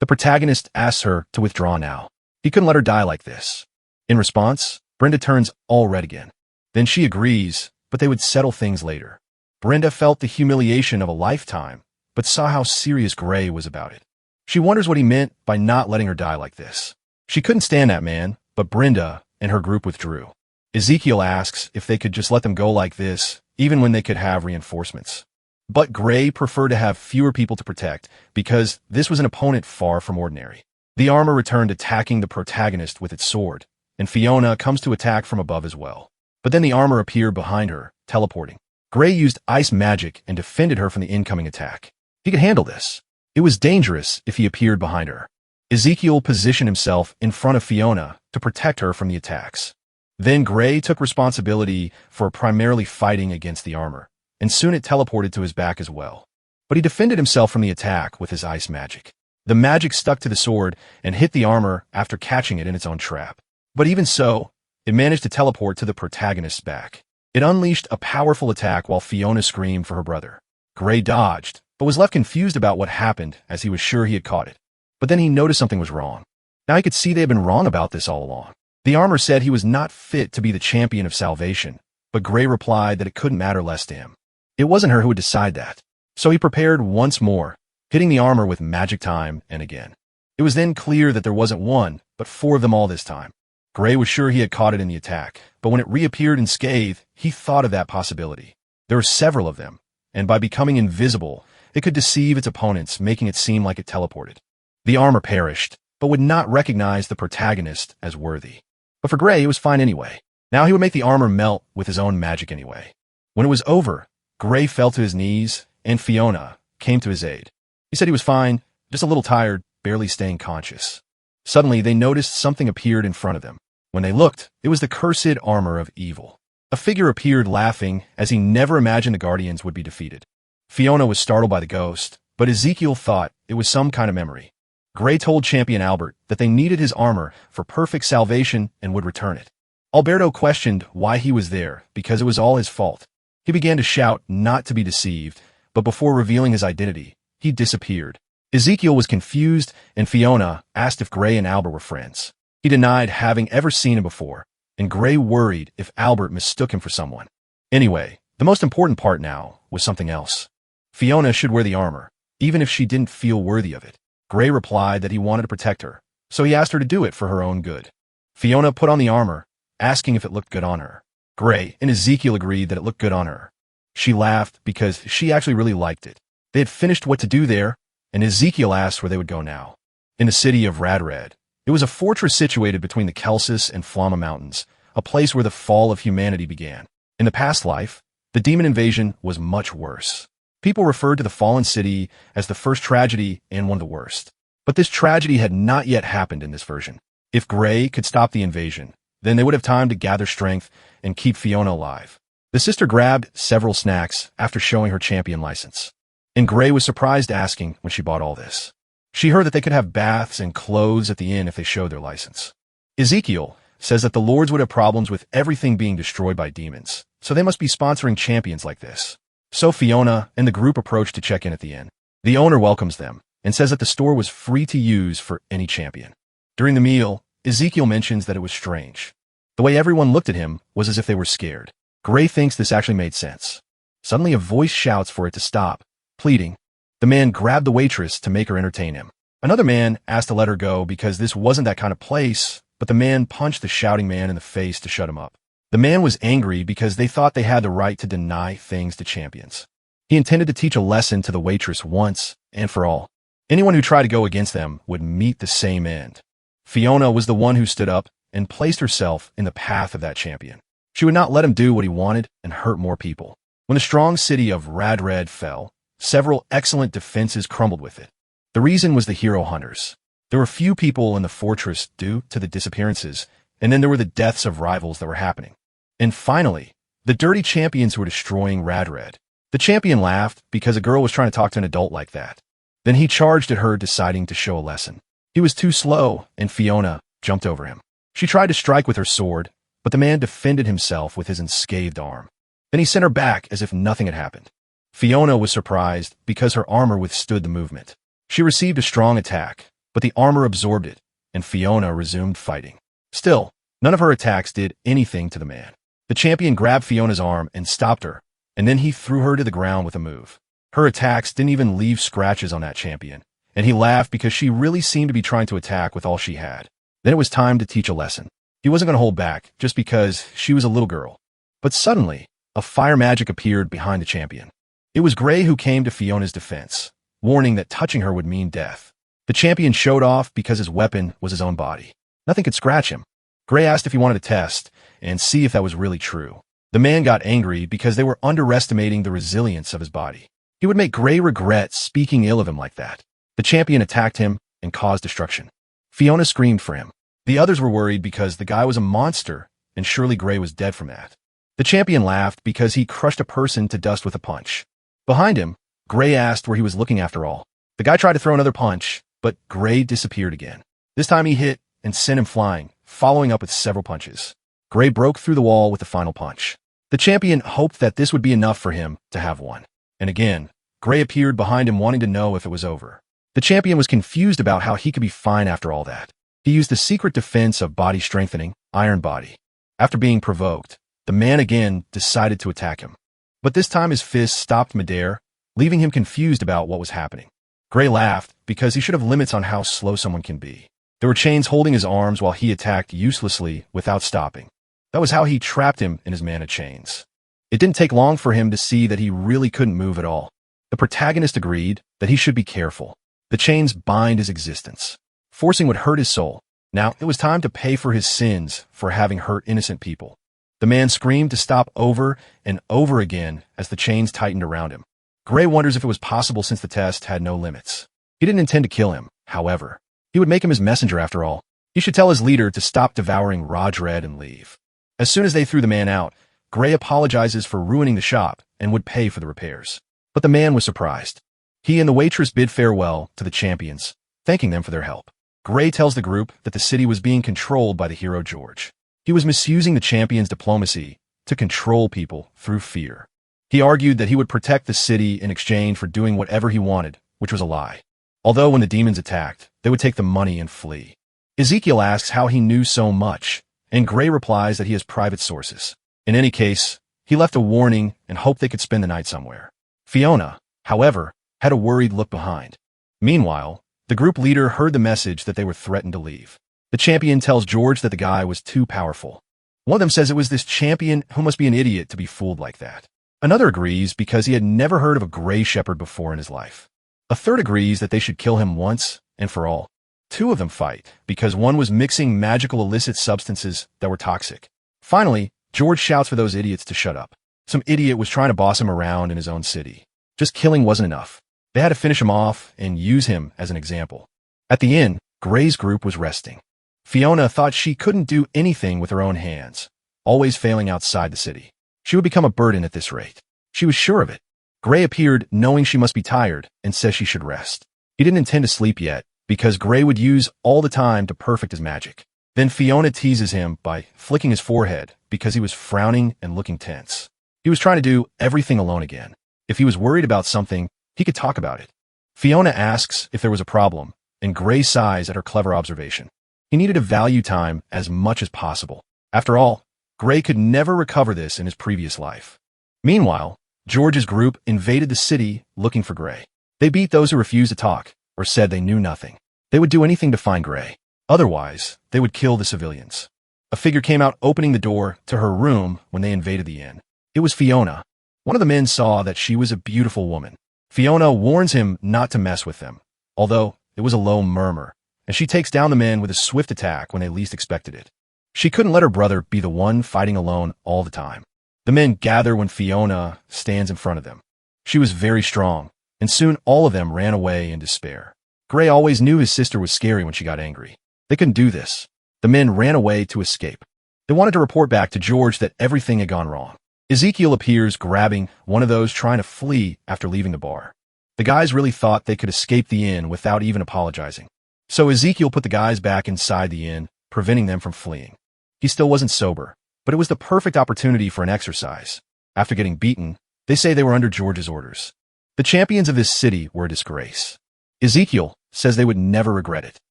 [SPEAKER 1] The protagonist asks her to withdraw now. He couldn't let her die like this. In response, Brenda turns all red again. Then she agrees, but they would settle things later. Brenda felt the humiliation of a lifetime, but saw how serious Gray was about it. She wonders what he meant by not letting her die like this. She couldn't stand that man, but Brenda and her group withdrew. Ezekiel asks if they could just let them go like this, even when they could have reinforcements. But Gray preferred to have fewer people to protect because this was an opponent far from ordinary. The armor returned attacking the protagonist with its sword, and Fiona comes to attack from above as well. But then the armor appeared behind her, teleporting. Gray used ice magic and defended her from the incoming attack. He could handle this. It was dangerous if he appeared behind her. Ezekiel positioned himself in front of Fiona to protect her from the attacks. Then Gray took responsibility for primarily fighting against the armor, and soon it teleported to his back as well. But he defended himself from the attack with his ice magic. The magic stuck to the sword and hit the armor after catching it in its own trap. But even so, it managed to teleport to the protagonist's back. It unleashed a powerful attack while Fiona screamed for her brother. Gray dodged, but was left confused about what happened as he was sure he had caught it. But then he noticed something was wrong. Now he could see they had been wrong about this all along. The armor said he was not fit to be the champion of salvation, but Gray replied that it couldn't matter less to him. It wasn't her who would decide that. So he prepared once more, hitting the armor with magic time and again. It was then clear that there wasn't one, but 4 of them all this time. Gray was sure he had caught it in the attack, but when it reappeared in Scathe, he thought of that possibility. There were several of them, and by becoming invisible, it could deceive its opponents, making it seem like it teleported. The armor perished, but would not recognize the protagonist as worthy. But for Gray, it was fine anyway. Now he would make the armor melt with his own magic anyway. When it was over, Gray fell to his knees, and Fiona came to his aid. He said he was fine, just a little tired, barely staying conscious. Suddenly, they noticed something appeared in front of them. When they looked, it was the cursed armor of evil. A figure appeared laughing, as he never imagined the Guardians would be defeated. Fiona was startled by the ghost, but Ezekiel thought it was some kind of memory. Gray told Champion Albert that they needed his armor for perfect salvation and would return it. Alberto questioned why he was there, because it was all his fault. He began to shout not to be deceived, but before revealing his identity, he disappeared. Ezekiel was confused, and Fiona asked if Gray and Albert were friends. He denied having ever seen him before, and Gray worried if Albert mistook him for someone. Anyway, the most important part now was something else. Fiona should wear the armor, even if she didn't feel worthy of it. Gray replied that he wanted to protect her, so he asked her to do it for her own good. Fiona put on the armor, asking if it looked good on her. Gray and Ezekiel agreed that it looked good on her. She laughed because she actually really liked it. They had finished what to do there, and Ezekiel asked where they would go now. In the city of Regressed. It was a fortress situated between the Kelsis and Flamma Mountains, a place where the fall of humanity began. In the past life, the demon invasion was much worse. People referred to the fallen city as the first tragedy and one of the worst. But this tragedy had not yet happened in this version. If Gray could stop the invasion, then they would have time to gather strength and keep Fiona alive. The sister grabbed several snacks after showing her champion license. And Gray was surprised asking when she bought all this. She heard that they could have baths and clothes at the inn if they showed their license. Ezekiel says that the lords would have problems with everything being destroyed by demons, so they must be sponsoring champions like this. So Fiona and the group approached to check in at the inn. The owner welcomes them and says that the store was free to use for any champion. During the meal, Ezekiel mentions that it was strange. The way everyone looked at him was as if they were scared. Gray thinks this actually made sense. Suddenly a voice shouts for it to stop, pleading. The man grabbed the waitress to make her entertain him. Another man asked to let her go because this wasn't that kind of place, but the man punched the shouting man in the face to shut him up. The man was angry because they thought they had the right to deny things to champions. He intended to teach a lesson to the waitress once and for all. Anyone who tried to go against them would meet the same end. Fiona was the one who stood up and placed herself in the path of that champion. She would not let him do what he wanted and hurt more people. When the strong city of Regressed fell, several excellent defenses crumbled with it. The reason was the hero hunters. There were few people in the fortress due to the disappearances, and then there were the deaths of rivals that were happening. And finally, the dirty champions who were destroying Regressed. The champion laughed because a girl was trying to talk to an adult like that. Then he charged at her, deciding to show a lesson. He was too slow, and Fiona jumped over him. She tried to strike with her sword, but the man defended himself with his unscathed arm. Then he sent her back as if nothing had happened. Fiona was surprised because her armor withstood the movement. She received a strong attack, but the armor absorbed it, and Fiona resumed fighting. Still, none of her attacks did anything to the man. The champion grabbed Fiona's arm and stopped her, and then he threw her to the ground with a move. Her attacks didn't even leave scratches on that champion, and he laughed because she really seemed to be trying to attack with all she had. Then it was time to teach a lesson. He wasn't going to hold back just because she was a little girl. But suddenly, a fire magic appeared behind the champion. It was Gray who came to Fiona's defense, warning that touching her would mean death. The champion showed off because his weapon was his own body. Nothing could scratch him. Gray asked if he wanted to test and see if that was really true. The man got angry because they were underestimating the resilience of his body. He would make Gray regret speaking ill of him like that. The champion attacked him and caused destruction. Fiona screamed for him. The others were worried because the guy was a monster, and surely Gray was dead from that. The champion laughed because he crushed a person to dust with a punch. Behind him, Gray asked where he was looking after all. The guy tried to throw another punch, but Gray disappeared again. This time he hit and sent him flying, following up with several punches. Gray broke through the wall with the final punch. The champion hoped that this would be enough for him to have won. And again, Gray appeared behind him wanting to know if it was over. The champion was confused about how he could be fine after all that. He used the secret defense of body strengthening, Iron Body. After being provoked, the man again decided to attack him. But this time his fist stopped midair, leaving him confused about what was happening. Gray laughed because he should have limits on how slow someone can be. There were chains holding his arms while he attacked uselessly without stopping. That was how he trapped him in his mana chains. It didn't take long for him to see that he really couldn't move at all. The protagonist agreed that he should be careful. The chains bind his existence. Forcing would hurt his soul. Now it was time to pay for his sins for having hurt innocent people. The man screamed to stop over and over again as the chains tightened around him. Gray wonders if it was possible since the test had no limits. He didn't intend to kill him, however. He would make him his messenger after all. He should tell his leader to stop devouring Raj Red and leave. As soon as they threw the man out, Gray apologizes for ruining the shop and would pay for the repairs. But the man was surprised. He and the waitress bid farewell to the champions, thanking them for their help. Gray tells the group that the city was being controlled by the hero George. He was misusing the champion's diplomacy to control people through fear. He argued that he would protect the city in exchange for doing whatever he wanted, which was a lie. Although when the demons attacked, they would take the money and flee. Ezekiel asks how he knew so much, and Gray replies that he has private sources. In any case, he left a warning and hoped they could spend the night somewhere. Fiona, however, had a worried look behind. Meanwhile, the group leader heard the message that they were threatened to leave. The champion tells George that the guy was too powerful. One of them says it was this champion who must be an idiot to be fooled like that. Another agrees because he had never heard of a gray shepherd before in his life. A third agrees that they should kill him once and for all. Two of them fight because one was mixing magical illicit substances that were toxic. Finally, George shouts for those idiots to shut up. Some idiot was trying to boss him around in his own city. Just killing wasn't enough. They had to finish him off and use him as an example. At the inn, Gray's group was resting. Fiona thought she couldn't do anything with her own hands, always failing outside the city. She would become a burden at this rate. She was sure of it. Gray appeared knowing she must be tired and says she should rest. He didn't intend to sleep yet because Gray would use all the time to perfect his magic. Then Fiona teases him by flicking his forehead because he was frowning and looking tense. He was trying to do everything alone again. If he was worried about something, he could talk about it. Fiona asks if there was a problem, and Gray sighs at her clever observation. He needed to value time as much as possible. After all, Gray could never recover this in his previous life. Meanwhile, George's group invaded the city looking for Gray. They beat those who refused to talk or said they knew nothing. They would do anything to find Gray. Otherwise, they would kill the civilians. A figure came out opening the door to her room when they invaded the inn. It was Fiona. One of the men saw that she was a beautiful woman. Fiona warns him not to mess with them, although it was a low murmur, and she takes down the men with a swift attack when they least expected it. She couldn't let her brother be the one fighting alone all the time. The men gather when Fiona stands in front of them. She was very strong, and soon all of them ran away in despair. Gray always knew his sister was scary when she got angry. They couldn't do this. The men ran away to escape. They wanted to report back to George that everything had gone wrong. Ezekiel appears grabbing one of those trying to flee after leaving the bar. The guys really thought they could escape the inn without even apologizing. So Ezekiel put the guys back inside the inn, preventing them from fleeing. He still wasn't sober, but it was the perfect opportunity for an exercise. After getting beaten, they say they were under George's orders. The champions of this city were a disgrace. Ezekiel says they would never regret it.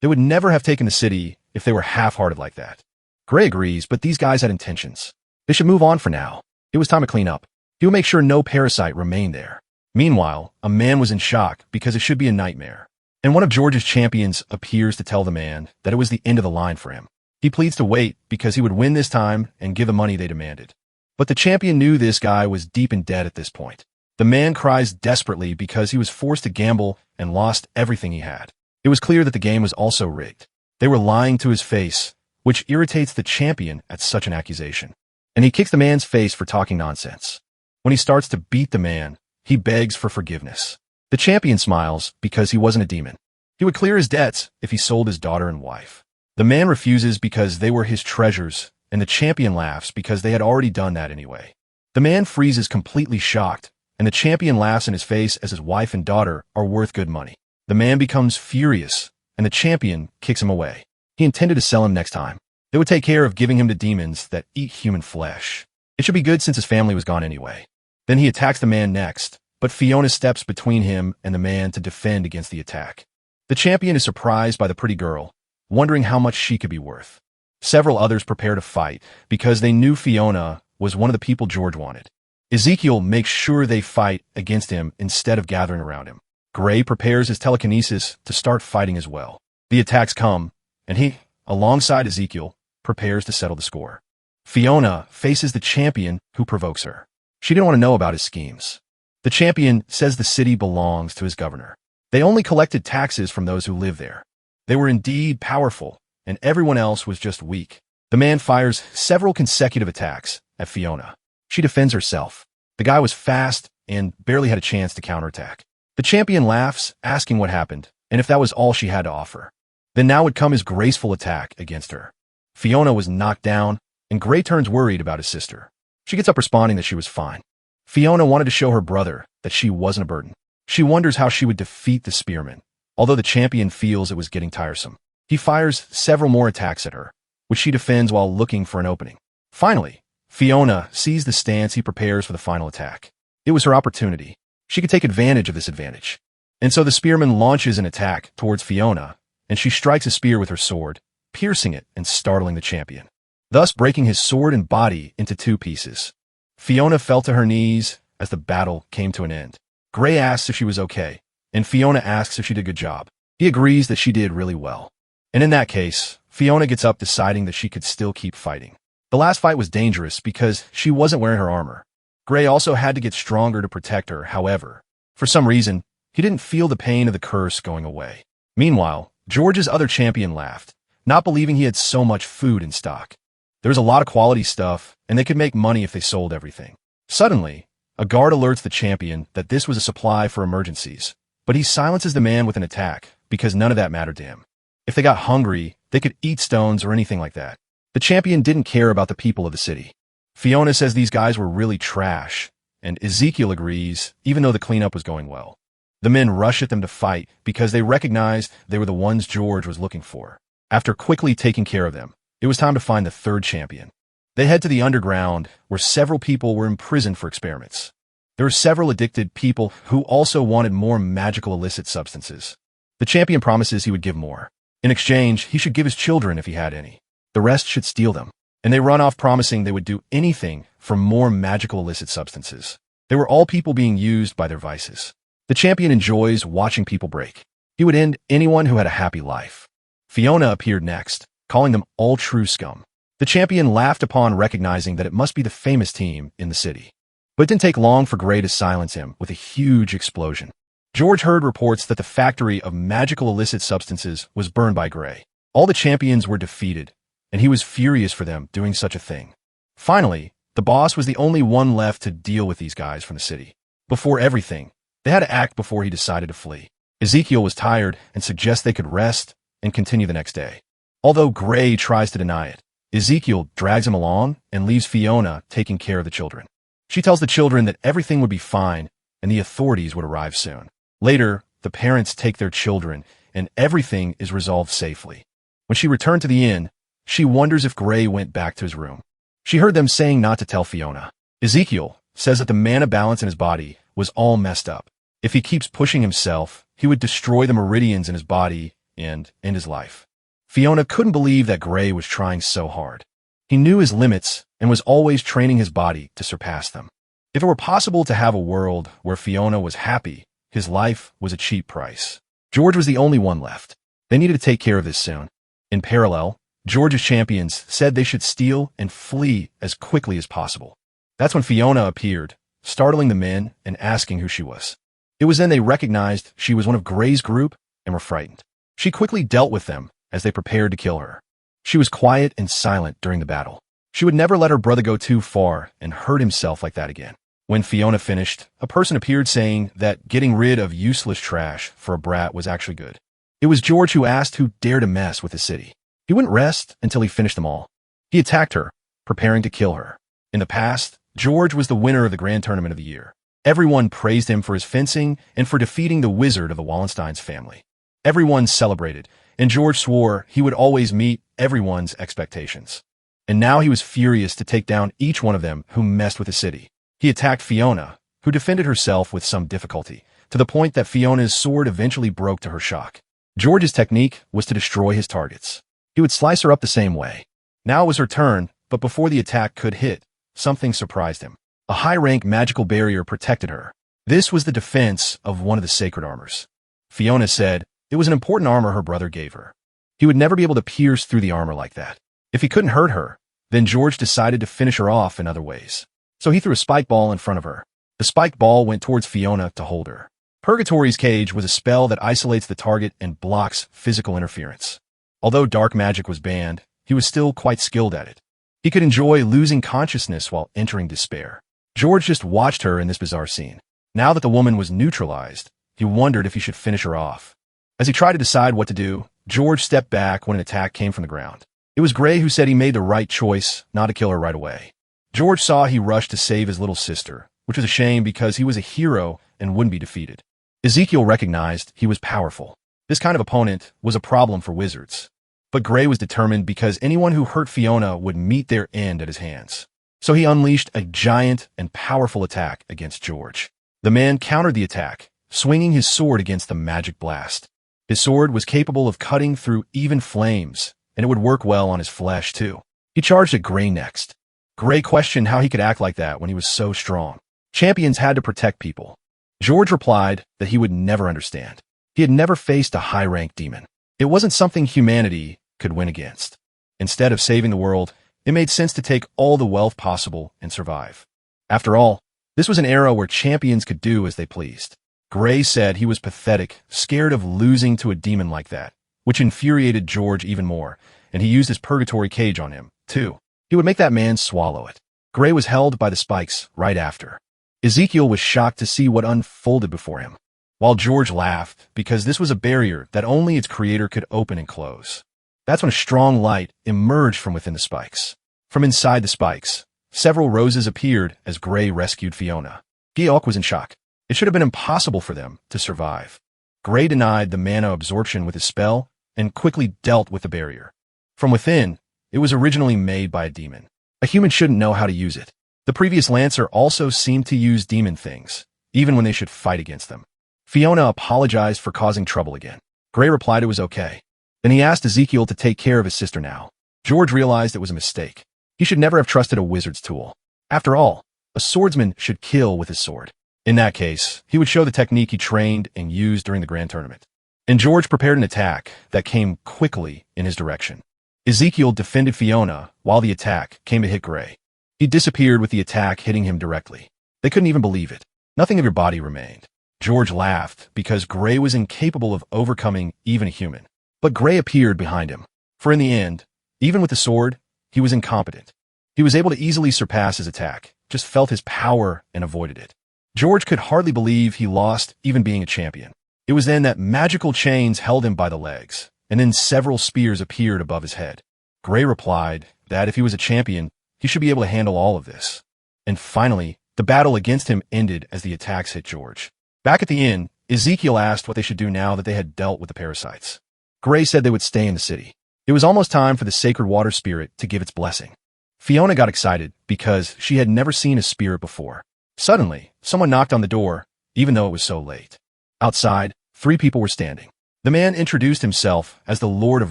[SPEAKER 1] They would never have taken the city if they were half-hearted like that. Gray agrees, but these guys had intentions. They should move on for now. It was time to clean up. He would make sure no parasite remained there. Meanwhile, a man was in shock because it should be a nightmare. And one of George's champions appears to tell the man that it was the end of the line for him. He pleads to wait because he would win this time and give the money they demanded. But the champion knew this guy was deep in debt at this point. The man cries desperately because he was forced to gamble and lost everything he had. It was clear that the game was also rigged. They were lying to his face, which irritates the champion at such an accusation. And he kicks the man's face for talking nonsense. When he starts to beat the man, He begs for forgiveness. The champion smiles because he wasn't a demon. He would clear his debts if he sold his daughter and wife. The man refuses because they were his treasures, and the champion laughs because they had already done that anyway. The man freezes completely shocked, and the champion laughs in his face as his wife and daughter are worth good money. The man becomes furious, and the champion kicks him away. He intended to sell him next time. They would take care of giving him to demons that eat human flesh. It should be good since his family was gone anyway. Then he attacks the man next, but Fiona steps between him and the man to defend against the attack. The champion is surprised by the pretty girl, wondering how much she could be worth. Several others prepare to fight because they knew Fiona was one of the people George wanted. Ezekiel makes sure they fight against him instead of gathering around him. Gray prepares his telekinesis to start fighting as well. The attacks come, and he, alongside Ezekiel, prepares to settle the score. Fiona faces the champion who provokes her. She didn't want to know about his schemes. The champion says the city belongs to his governor. They only collected taxes from those who live there. They were indeed powerful, and everyone else was just weak. The man fires several consecutive attacks at Fiona. She defends herself. The guy was fast and barely had a chance to counterattack. The champion laughs, asking what happened, and if that was all she had to offer. Then now would come his graceful attack against her. Fiona was knocked down, and Gray turns worried about his sister. She gets up responding that she was fine. Fiona wanted to show her brother that she wasn't a burden. She wonders how she would defeat the spearman, although the champion feels it was getting tiresome. He fires several more attacks at her, which she defends while looking for an opening. Finally, Fiona sees the stance he prepares for the final attack. It was her opportunity. She could take advantage of this advantage. And so the spearman launches an attack towards Fiona, and she strikes a spear with her sword, piercing it and startling the champion, thus breaking his sword and body into two pieces. Fiona fell to her knees as the battle came to an end. Gray asks if she was okay, and Fiona asks if she did a good job. He agrees that she did really well. And in that case, Fiona gets up deciding that she could still keep fighting. The last fight was dangerous because she wasn't wearing her armor. Gray also had to get stronger to protect her, however. For some reason, he didn't feel the pain of the curse going away. Meanwhile, George's other champion laughed, not believing he had so much food in stock. There was a lot of quality stuff, and they could make money if they sold everything. Suddenly, a guard alerts the champion that this was a supply for emergencies, but he silences the man with an attack because none of that mattered to him. If they got hungry, they could eat stones or anything like that. The champion didn't care about the people of the city. Fiona says these guys were really trash, and Ezekiel agrees, even though the cleanup was going well. The men rush at them to fight because they recognized they were the ones George was looking for. After quickly taking care of them, it was time to find the third champion. They head to the underground, where several people were imprisoned for experiments. There were several addicted people who also wanted more magical illicit substances. The champion promises he would give more. In exchange, he should give his children if he had any. The rest should steal them. And they run off promising they would do anything for more magical illicit substances. They were all people being used by their vices. The champion enjoys watching people break. He would end anyone who had a happy life. Fiona appeared next, calling them all true scum. The champion laughed upon recognizing that it must be the famous team in the city. But it didn't take long for Gray to silence him with a huge explosion. George heard reports that the factory of magical illicit substances was burned by Gray. All the champions were defeated, and he was furious for them doing such a thing. Finally, the boss was the only one left to deal with these guys from the city. Before everything, they had to act before he decided to flee. Ezekiel was tired and suggests they could rest and continue the next day. Although Gray tries to deny it, Ezekiel drags him along and leaves Fiona taking care of the children. She tells the children that everything would be fine and the authorities would arrive soon. Later, the parents take their children and everything is resolved safely. When she returned to the inn, she wonders if Gray went back to his room. She heard them saying not to tell Fiona. Ezekiel says that the mana balance in his body was all messed up. If he keeps pushing himself, he would destroy the meridians in his body and end his life. Fiona couldn't believe that Gray was trying so hard. He knew his limits and was always training his body to surpass them. If it were possible to have a world where Fiona was happy, his life was a cheap price. George was the only one left. They needed to take care of this soon. In parallel, George's champions said they should steal and flee as quickly as possible. That's when Fiona appeared, startling the men and asking who she was. It was then they recognized she was one of Gray's group and were frightened. She quickly dealt with them as they prepared to kill her. She was quiet and silent during the battle. She would never let her brother go too far and hurt himself like that again. When Fiona finished, a person appeared saying that getting rid of useless trash for a brat was actually good. It was George who asked who dared to mess with the city. He wouldn't rest until he finished them all. He attacked her, preparing to kill her. In the past, George was the winner of the Grand Tournament of the Year. Everyone praised him for his fencing and for defeating the wizard of the Wallenstein's family. Everyone celebrated, and George swore he would always meet everyone's expectations. And now he was furious to take down each one of them who messed with the city. He attacked Fiona, who defended herself with some difficulty, to the point that Fiona's sword eventually broke to her shock. George's technique was to destroy his targets. He would slice her up the same way. Now it was her turn, but before the attack could hit, something surprised him. A high-rank magical barrier protected her. This was the defense of one of the sacred armors. Fiona said it was an important armor her brother gave her. He would never be able to pierce through the armor like that. If he couldn't hurt her, then George decided to finish her off in other ways. So he threw a spike ball in front of her. The spiked ball went towards Fiona to hold her. Purgatory's Cage was a spell that isolates the target and blocks physical interference. Although dark magic was banned, he was still quite skilled at it. He could enjoy losing consciousness while entering despair. George just watched her in this bizarre scene. Now that the woman was neutralized, he wondered if he should finish her off. As he tried to decide what to do, George stepped back when an attack came from the ground. It was Gray who said he made the right choice not to kill her right away. George saw he rushed to save his little sister, which was a shame because he was a hero and wouldn't be defeated. Ezekiel recognized he was powerful. This kind of opponent was a problem for wizards. But Gray was determined because anyone who hurt Fiona would meet their end at his hands. So he unleashed a giant and powerful attack against George. The man countered the attack, swinging his sword against the magic blast. His sword was capable of cutting through even flames, and it would work well on his flesh too. He charged at Gray next. Gray questioned how he could act like that when he was so strong. Champions had to protect people. George replied that he would never understand. He had never faced a high-rank demon. It wasn't something humanity could win against. Instead of saving the world, it made sense to take all the wealth possible and survive. After all, this was an era where champions could do as they pleased. Gray said he was pathetic, scared of losing to a demon like that, which infuriated George even more, and he used his purgatory cage on him, too. He would make that man swallow it. Gray was held by the spikes right after. Ezekiel was shocked to see what unfolded before him, while George laughed because this was a barrier that only its creator could open and close. That's when a strong light emerged from within the spikes. From inside the spikes, several roses appeared as Gray rescued Fiona. Geok was in shock. It should have been impossible for them to survive. Gray denied the mana absorption with his spell and quickly dealt with the barrier. From within, it was originally made by a demon. A human shouldn't know how to use it. The previous Lancer also seemed to use demon things, even when they should fight against them. Fiona apologized for causing trouble again. Gray replied it was okay. Then he asked Ezekiel to take care of his sister now. George realized it was a mistake. He should never have trusted a wizard's tool. After all, a swordsman should kill with his sword. In that case, he would show the technique he trained and used during the Grand Tournament. And George prepared an attack that came quickly in his direction. Ezekiel defended Fiona while the attack came to hit Gray. He disappeared with the attack hitting him directly. They couldn't even believe it. Nothing of your body remained. George laughed because Gray was incapable of overcoming even a human. But Gray appeared behind him. For in the end, even with the sword, he was incompetent. He was able to easily surpass his attack, just felt his power and avoided it. George could hardly believe he lost even being a champion. It was then that magical chains held him by the legs, and then several spears appeared above his head. Gray replied that if he was a champion, he should be able to handle all of this. And finally, the battle against him ended as the attacks hit George. Back at the inn, Ezekiel asked what they should do now that they had dealt with the parasites. Gray said they would stay in the city. It was almost time for the sacred water spirit to give its blessing. Fiona got excited because she had never seen a spirit before. Suddenly, someone knocked on the door, even though it was so late. Outside, 3 people were standing. The man introduced himself as the Lord of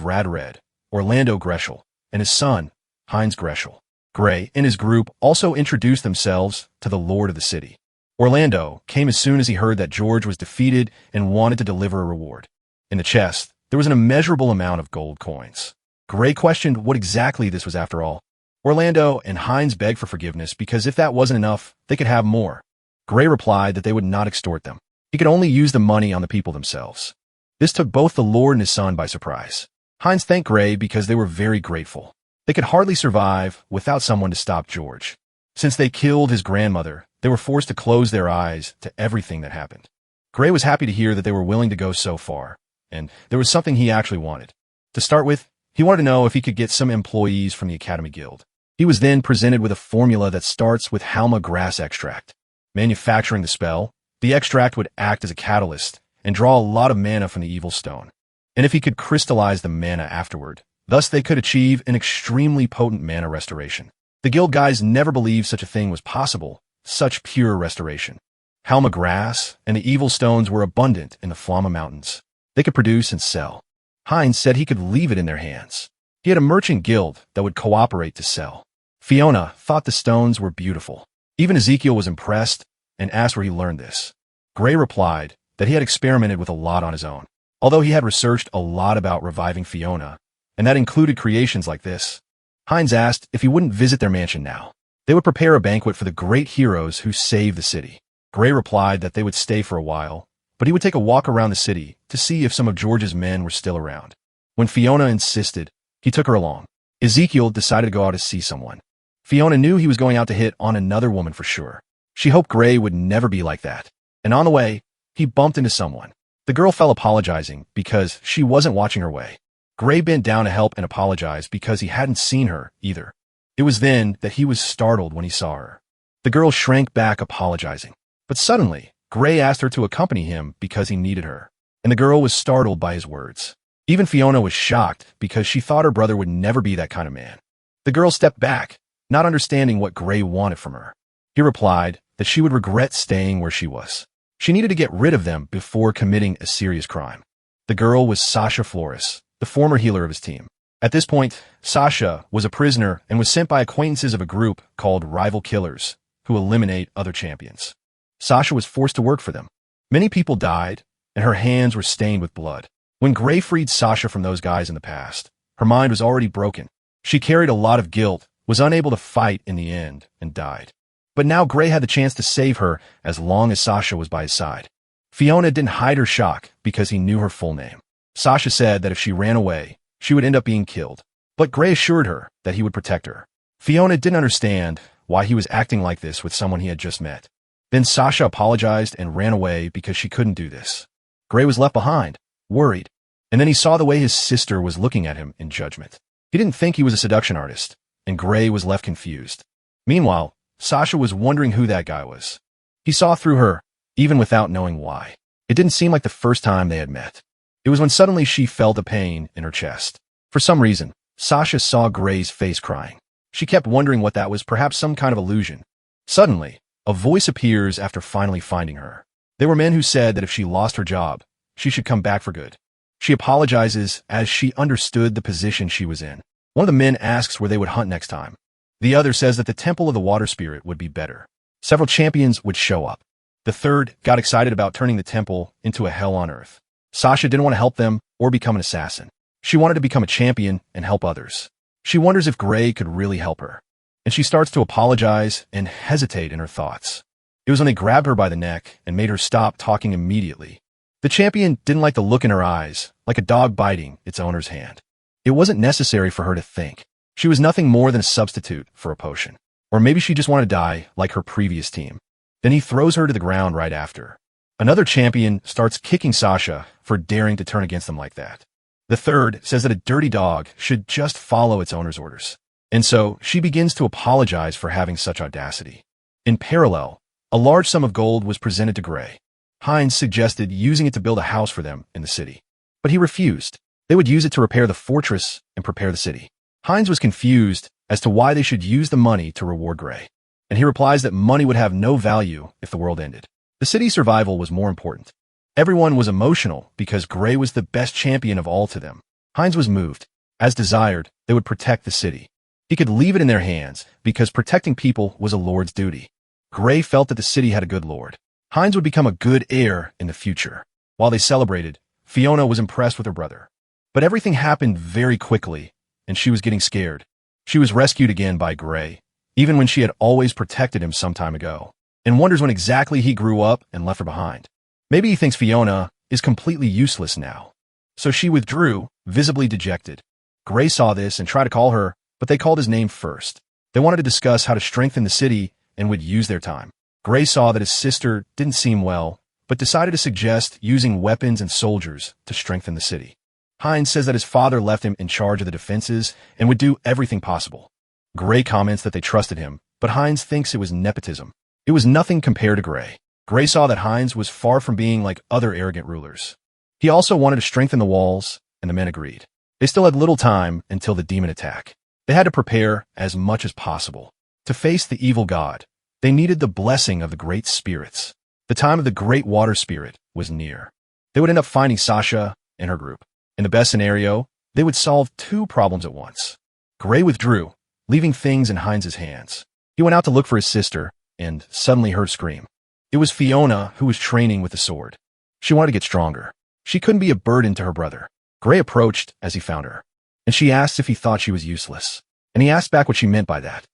[SPEAKER 1] Radred, Orlando Greshel, and his son, Heinz Greshel. Gray and his group also introduced themselves to the Lord of the city. Orlando came as soon as he heard that George was defeated and wanted to deliver a reward. In the chest, there was an immeasurable amount of gold coins. Gray questioned what exactly this was after all. Orlando and Heinz begged for forgiveness because if that wasn't enough, they could have more. Gray replied that they would not extort them. He could only use the money on the people themselves. This took both the Lord and his son by surprise. Heinz thanked Gray because they were very grateful. They could hardly survive without someone to stop George. Since they killed his grandmother, they were forced to close their eyes to everything that happened. Gray was happy to hear that they were willing to go so far, and there was something he actually wanted. To start with, he wanted to know if he could get some employees from the Academy Guild. He was then presented with a formula that starts with Halma grass extract. Manufacturing the spell, the extract would act as a catalyst and draw a lot of mana from the evil stone. And if he could crystallize the mana afterward, thus they could achieve an extremely potent mana restoration. The guild guys never believed such a thing was possible, such pure restoration. Halma grass and the evil stones were abundant in the Flamma Mountains. They could produce and sell. Heinz said he could leave it in their hands. He had a merchant guild that would cooperate to sell. Fiona thought the stones were beautiful. Even Ezekiel was impressed and asked where he learned this. Gray replied that he had experimented with a lot on his own. Although he had researched a lot about reviving Fiona, and that included creations like this. Heinz asked if he wouldn't visit their mansion now. They would prepare a banquet for the great heroes who saved the city. Gray replied that they would stay for a while, but he would take a walk around the city to see if some of George's men were still around. When Fiona insisted, he took her along. Ezekiel decided to go out to see someone. Fiona knew he was going out to hit on another woman for sure. She hoped Gray would never be like that. And on the way, he bumped into someone. The girl fell apologizing because she wasn't watching her way. Gray bent down to help and apologize because he hadn't seen her either. It was then that he was startled when he saw her. The girl shrank back apologizing. But suddenly, Gray asked her to accompany him because he needed her. And the girl was startled by his words. Even Fiona was shocked because she thought her brother would never be that kind of man. The girl stepped back, not understanding what Gray wanted from her. He replied that she would regret staying where she was. She needed to get rid of them before committing a serious crime. The girl was Sasha Flores, the former healer of his team. At this point, Sasha was a prisoner and was sent by acquaintances of a group called Rival Killers, who eliminate other champions. Sasha was forced to work for them. Many people died, and her hands were stained with blood. When Gray freed Sasha from those guys in the past, her mind was already broken. She carried a lot of guilt, was unable to fight in the end, and died. But now Gray had the chance to save her as long as Sasha was by his side. Fiona didn't hide her shock because he knew her full name. Sasha said that if she ran away, she would end up being killed. But Gray assured her that he would protect her. Fiona didn't understand why he was acting like this with someone he had just met. Then Sasha apologized and ran away because she couldn't do this. Gray was left behind, worried. And then he saw the way his sister was looking at him in judgment. He didn't think he was a seduction artist, and Gray was left confused. Meanwhile, Sasha was wondering who that guy was. He saw through her, even without knowing why. It didn't seem like the first time they had met. It was when suddenly she felt a pain in her chest. For some reason, Sasha saw Gray's face crying. She kept wondering what that was, perhaps some kind of illusion. Suddenly, a voice appears after finally finding her. There were men who said that if she lost her job, she should come back for good. She apologizes as she understood the position she was in. One of the men asks where they would hunt next time. The other says that the Temple of the Water Spirit would be better. Several champions would show up. The third got excited about turning the temple into a hell on earth. Sasha didn't want to help them or become an assassin. She wanted to become a champion and help others. She wonders if Gray could really help her. And she starts to apologize and hesitate in her thoughts. It was when they grabbed her by the neck and made her stop talking immediately. The champion didn't like the look in her eyes, like a dog biting its owner's hand. It wasn't necessary for her to think. She was nothing more than a substitute for a potion. Or maybe she just wanted to die like her previous team. Then he throws her to the ground right after. Another champion starts kicking Sasha for daring to turn against them like that. The third says that a dirty dog should just follow its owner's orders. And so she begins to apologize for having such audacity. In parallel, a large sum of gold was presented to Gray. Heinz suggested using it to build a house for them in the city. But he refused. They would use it to repair the fortress and prepare the city. Heinz was confused as to why they should use the money to reward Gray. And he replies that money would have no value if the world ended. The city's survival was more important. Everyone was emotional because Gray was the best champion of all to them. Heinz was moved. As desired, they would protect the city. He could leave it in their hands because protecting people was a lord's duty. Gray felt that the city had a good lord. Heinz would become a good heir in the future. While they celebrated, Fiona was impressed with her brother. But everything happened very quickly, and she was getting scared. She was rescued again by Gray, even when she had always protected him some time ago, and wonders when exactly he grew up and left her behind. Maybe he thinks Fiona is completely useless now. So she withdrew, visibly dejected. Gray saw this and tried to call her, but they called his name first. They wanted to discuss how to strengthen the city and would use their time. Gray saw that his sister didn't seem well, but decided to suggest using weapons and soldiers to strengthen the city. Hines says that his father left him in charge of the defenses and would do everything possible. Gray comments that they trusted him, but Hines thinks it was nepotism. It was nothing compared to Gray. Gray saw that Hines was far from being like other arrogant rulers. He also wanted to strengthen the walls, and the men agreed. They still had little time until the demon attack. They had to prepare as much as possible. To face the evil god, they needed the blessing of the great spirits. The time of the great water spirit was near. They would end up finding Sasha and her group. In the best scenario, they would solve two problems at once. Gray withdrew, leaving things in Hines' hands. He went out to look for his sister, and suddenly heard a scream. It was Fiona, who was training with the sword. She wanted to get stronger. She couldn't be a burden to her brother. Gray approached as he found her, and she asked if he thought she was useless, and he asked back what she meant by that.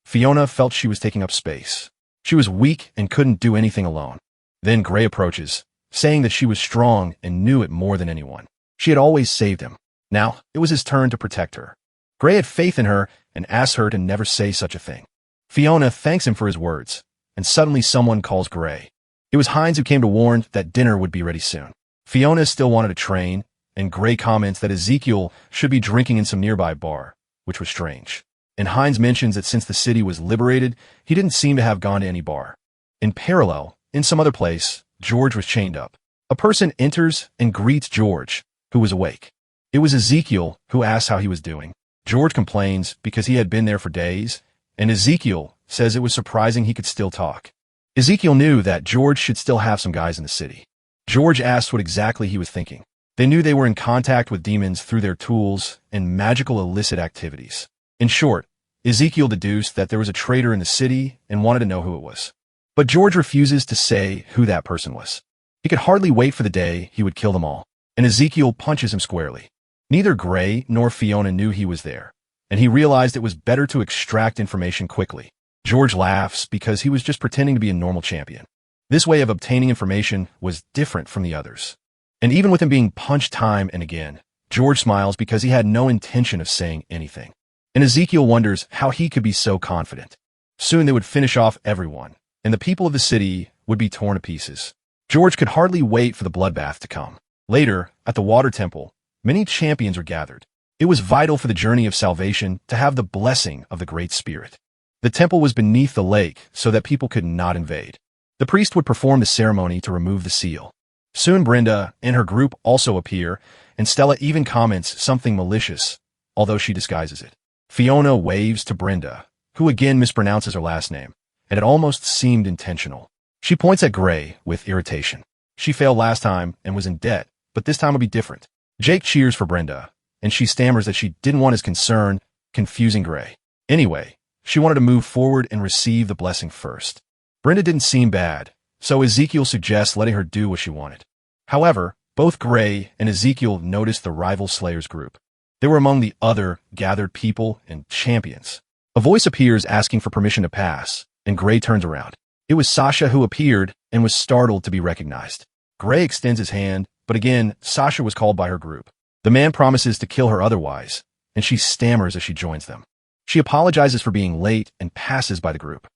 [SPEAKER 1] Fiona felt she was taking up space. She was weak and couldn't do anything alone. Then Gray approaches, saying that she was strong and knew it more than anyone. She had always saved him. Now, it was his turn to protect her. Gray had faith in her and asked her to never say such a thing. Fiona thanks him for his words, and suddenly someone calls Gray. It was Hines who came to warn that dinner would be ready soon. Fiona still wanted to train, and Gray comments that Ezekiel should be drinking in some nearby bar, which was strange. And Hines mentions that since the city was liberated, he didn't seem to have gone to any bar. In parallel, in some other place, George was chained up. A person enters and greets George, who was awake. It was Ezekiel who asks how he was doing. George complains because he had been there for days, and Ezekiel says it was surprising he could still talk. Ezekiel knew that George should still have some guys in the city. George asked what exactly he was thinking. They knew they were in contact with demons through their tools and magical illicit activities. In short, Ezekiel deduced that there was a traitor in the city and wanted to know who it was. But George refuses to say who that person was. He could hardly wait for the day he would kill them all, and Ezekiel punches him squarely. Neither Gray nor Fiona knew he was there, and he realized it was better to extract information quickly. George laughs because he was just pretending to be a normal champion. This way of obtaining information was different from the others. And even with him being punched time and again, George smiles because he had no intention of saying anything. And Ezekiel wonders how he could be so confident. Soon they would finish off everyone, and the people of the city would be torn to pieces. George could hardly wait for the bloodbath to come. Later, at the water temple, many champions were gathered. It was vital for the journey of salvation to have the blessing of the Great Spirit. The temple was beneath the lake so that people could not invade. The priest would perform the ceremony to remove the seal. Soon Brenda and her group also appear, and Stella even comments something malicious, although she disguises it. Fiona waves to Brenda, who again mispronounces her last name, and it almost seemed intentional. She points at Gray with irritation. She failed last time and was in debt, but this time will be different. Jake cheers for Brenda, and she stammers that she didn't want his concern confusing Gray. Anyway, she wanted to move forward and receive the blessing first. Brenda didn't seem bad, so Ezekiel suggests letting her do what she wanted. However, both Gray and Ezekiel noticed the rival Slayers group. They were among the other gathered people and champions. A voice appears asking for permission to pass, and Gray turns around. It was Sasha who appeared and was startled to be recognized. Gray extends his hand, but again, Sasha was called by her group. The man promises to kill her otherwise, and she stammers as she joins them. She apologizes for being late and passes by the group.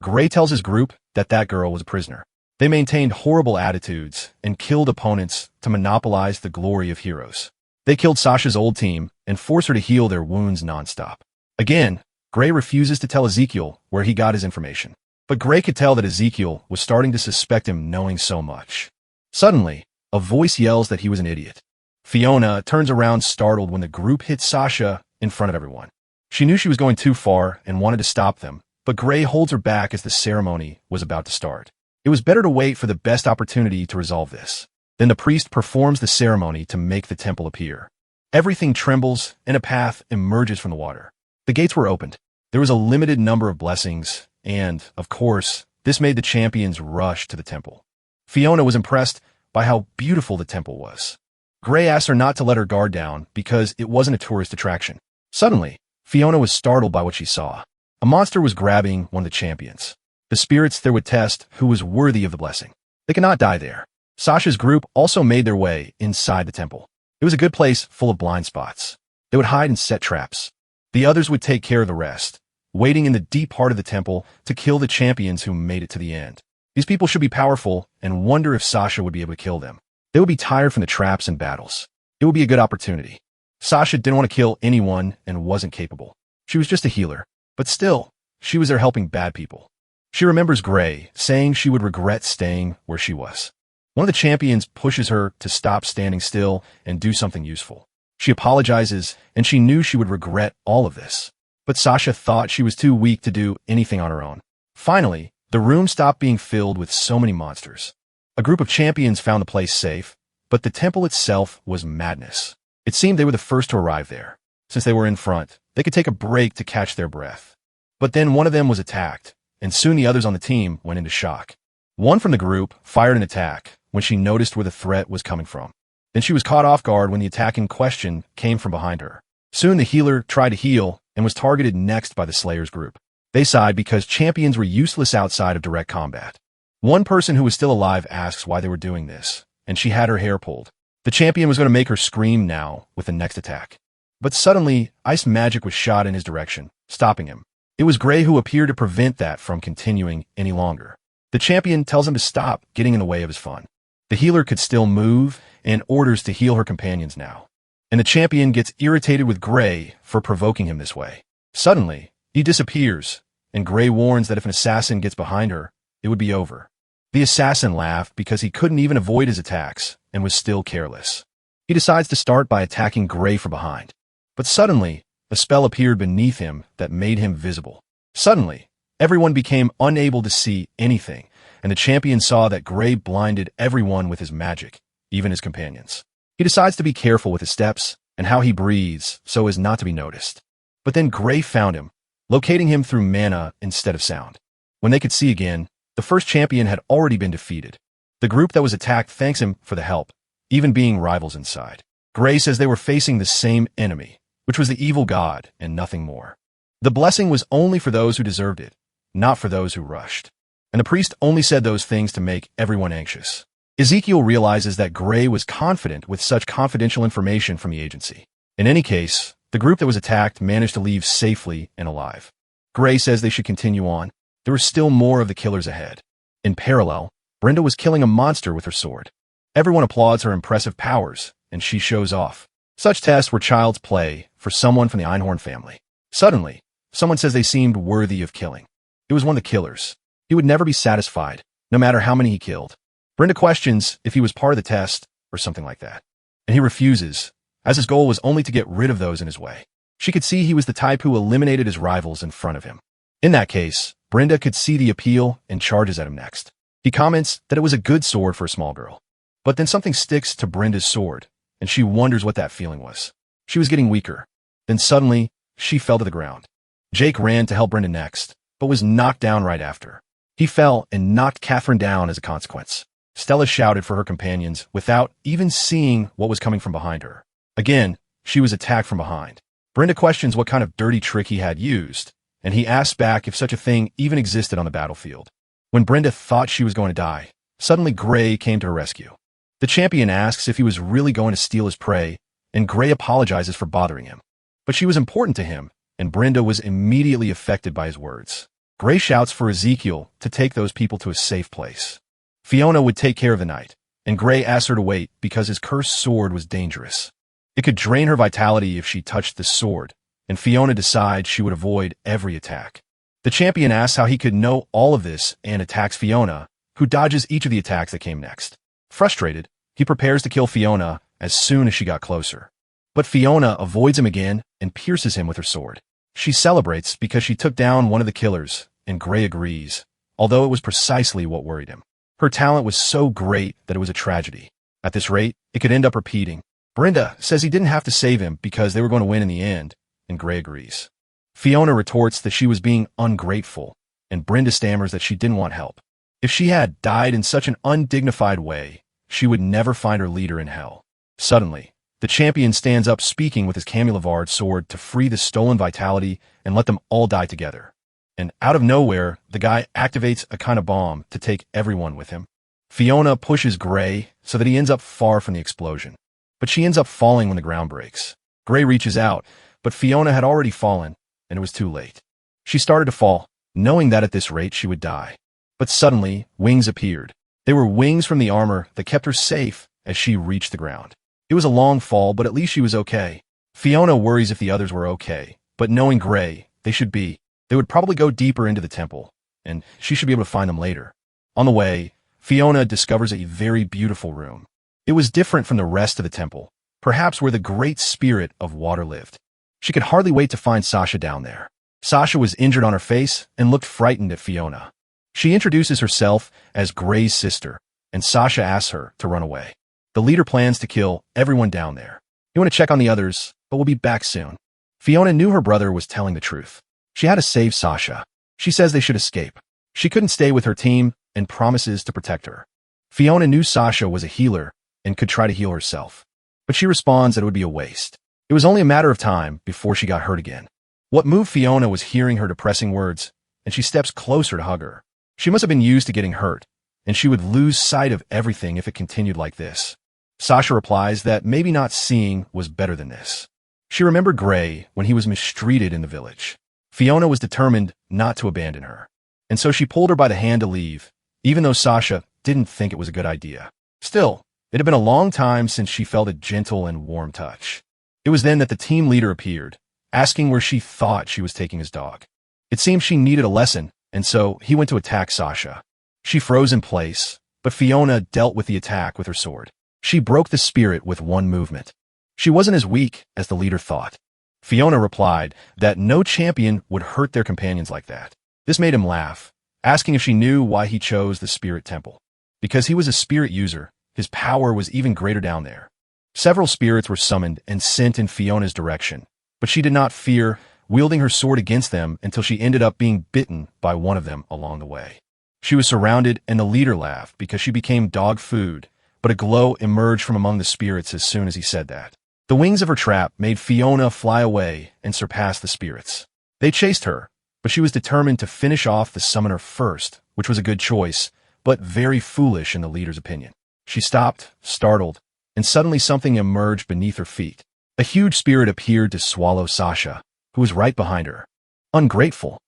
[SPEAKER 1] Gray tells his group that that girl was a prisoner. They maintained horrible attitudes and killed opponents to monopolize the glory of heroes. They killed Sasha's old team and forced her to heal their wounds nonstop. Again, Gray refuses to tell Ezekiel where he got his information. But Gray could tell that Ezekiel was starting to suspect him knowing so much. Suddenly, a voice yells that he was an idiot. Fiona turns around startled when the group hits Sasha in front of everyone. She knew she was going too far and wanted to stop them, but Gray holds her back as the ceremony was about to start. It was better to wait for the best opportunity to resolve this. Then the priest performs the ceremony to make the temple appear. Everything trembles and a path emerges from the water. The gates were opened. There was a limited number of blessings, and, of course, this made the champions rush to the temple. Fiona was impressed by how beautiful the temple was. Gray asked her not to let her guard down because it wasn't a tourist attraction. Suddenly, Fiona was startled by what she saw. A monster was grabbing one of the champions. The spirits there would test who was worthy of the blessing. They could not die there. Sasha's group also made their way inside the temple. It was a good place full of blind spots. They would hide and set traps. The others would take care of the rest, waiting in the deep heart of the temple to kill the champions who made it to the end. These people should be powerful and wonder if Sasha would be able to kill them. They would be tired from the traps and battles. It would be a good opportunity. Sasha didn't want to kill anyone and wasn't capable. She was just a healer. But still, she was there helping bad people. She remembers Gray saying she would regret staying where she was. One of the champions pushes her to stop standing still and do something useful. She apologizes, and she knew she would regret all of this. But Sasha thought she was too weak to do anything on her own. Finally, the room stopped being filled with so many monsters. A group of champions found the place safe, but the temple itself was madness. It seemed they were the first to arrive there. Since they were in front, they could take a break to catch their breath. But then one of them was attacked, and soon the others on the team went into shock. One from the group fired an attack when she noticed where the threat was coming from. Then she was caught off guard when the attack in question came from behind her. Soon the healer tried to heal and was targeted next by the Slayer's group. They sighed because champions were useless outside of direct combat. One person who was still alive asks why they were doing this, and she had her hair pulled. The champion was going to make her scream now with the next attack. But suddenly, ice magic was shot in his direction, stopping him. It was Gray who appeared to prevent that from continuing any longer. The champion tells him to stop getting in the way of his fun. The healer could still move and orders to heal her companions now. And the champion gets irritated with Gray for provoking him this way. Suddenly, he disappears, and Gray warns that if an assassin gets behind her, it would be over. The assassin laughed because he couldn't even avoid his attacks and was still careless. He decides to start by attacking Gray from behind. But suddenly, a spell appeared beneath him that made him visible. Suddenly, everyone became unable to see anything, and the champion saw that Gray blinded everyone with his magic, even his companions. He decides to be careful with his steps and how he breathes so as not to be noticed. But then Gray found him, locating him through mana instead of sound. When they could see again, the first champion had already been defeated. The group that was attacked thanks him for the help, even being rivals inside. Gray says they were facing the same enemy, which was the evil god and nothing more. The blessing was only for those who deserved it, not for those who rushed. And the priest only said those things to make everyone anxious. Ezekiel realizes that Gray was confident with such confidential information from the agency. In any case, the group that was attacked managed to leave safely and alive. Gray says they should continue on. There were still more of the killers ahead. In parallel, Brenda was killing a monster with her sword. Everyone applauds her impressive powers, and she shows off. Such tests were child's play for someone from the Einhorn family. Suddenly, someone says they seemed worthy of killing. It was one of the killers. He would never be satisfied, no matter how many he killed. Brenda questions if he was part of the test or something like that. And he refuses, as his goal was only to get rid of those in his way. She could see he was the type who eliminated his rivals in front of him. In that case, Brenda could see the appeal and charges at him next. He comments that it was a good sword for a small girl. But then something sticks to Brenda's sword, and she wonders what that feeling was. She was getting weaker. Then suddenly, she fell to the ground. Jake ran to help Brenda next, but was knocked down right after. He fell and knocked Catherine down as a consequence. Stella shouted for her companions without even seeing what was coming from behind her. Again, she was attacked from behind. Brenda questions what kind of dirty trick he had used, and he asks back if such a thing even existed on the battlefield. When Brenda thought she was going to die, suddenly Gray came to her rescue. The champion asks if he was really going to steal his prey, and Gray apologizes for bothering him. But she was important to him, and Brenda was immediately affected by his words. Gray shouts for Ezekiel to take those people to a safe place. Fiona would take care of the night, and Gray asks her to wait because his cursed sword was dangerous. It could drain her vitality if she touched the sword, and Fiona decides she would avoid every attack. The champion asks how he could know all of this and attacks Fiona, who dodges each of the attacks that came next. Frustrated, he prepares to kill Fiona as soon as she got closer. But Fiona avoids him again and pierces him with her sword. She celebrates because she took down one of the killers, and Gray agrees, although it was precisely what worried him. Her talent was so great that it was a tragedy. At this rate, it could end up repeating. Brenda says he didn't have to save him because they were going to win in the end, and Gray agrees. Fiona retorts that she was being ungrateful, and Brenda stammers that she didn't want help. If she had died in such an undignified way, she would never find her leader in hell. Suddenly, the champion stands up speaking with his Camulivard sword to free the stolen vitality and let them all die together. And out of nowhere, the guy activates a kind of bomb to take everyone with him. Fiona pushes Gray so that he ends up far from the explosion. But she ends up falling when the ground breaks. Gray reaches out, but Fiona had already fallen, and it was too late. She started to fall, knowing that at this rate she would die. But suddenly, wings appeared. They were wings from the armor that kept her safe as she reached the ground. It was a long fall, but at least she was okay. Fiona worries if the others were okay, but knowing Gray, they should be. They would probably go deeper into the temple, and she should be able to find them later. On the way, Fiona discovers a very beautiful room. It was different from the rest of the temple, perhaps where the great spirit of water lived. She could hardly wait to find Sasha down there. Sasha was injured on her face and looked frightened at Fiona. She introduces herself as Gray's sister, and Sasha asks her to run away. The leader plans to kill everyone down there. You want to check on the others, but we'll be back soon. Fiona knew her brother was telling the truth. She had to save Sasha. She says they should escape. She couldn't stay with her team and promises to protect her. Fiona knew Sasha was a healer and could try to heal herself. But she responds that it would be a waste. It was only a matter of time before she got hurt again. What moved Fiona was hearing her depressing words, and she steps closer to hug her. She must have been used to getting hurt, and she would lose sight of everything if it continued like this. Sasha replies that maybe not seeing was better than this. She remembered Gray when he was mistreated in the village. Fiona was determined not to abandon her, and so she pulled her by the hand to leave, even though Sasha didn't think it was a good idea. Still, it had been a long time since she felt a gentle and warm touch. It was then that the team leader appeared, asking where she thought she was taking his dog. It seemed she needed a lesson, and so he went to attack Sasha. She froze in place, but Fiona dealt with the attack with her sword. She broke the spirit with one movement. She wasn't as weak as the leader thought. Fiona replied that no champion would hurt their companions like that. This made him laugh, asking if she knew why he chose the spirit temple. Because he was a spirit user, his power was even greater down there. Several spirits were summoned and sent in Fiona's direction, but she did not fear wielding her sword against them until she ended up being bitten by one of them along the way. She was surrounded, and the leader laughed because she became dog food, but a glow emerged from among the spirits as soon as he said that. The wings of her trap made Fiona fly away and surpass the spirits. They chased her, but she was determined to finish off the summoner first, which was a good choice, but very foolish in the leader's opinion. She stopped, startled, and suddenly something emerged beneath her feet. A huge spirit appeared to swallow Sasha, who was right behind her. Ungrateful.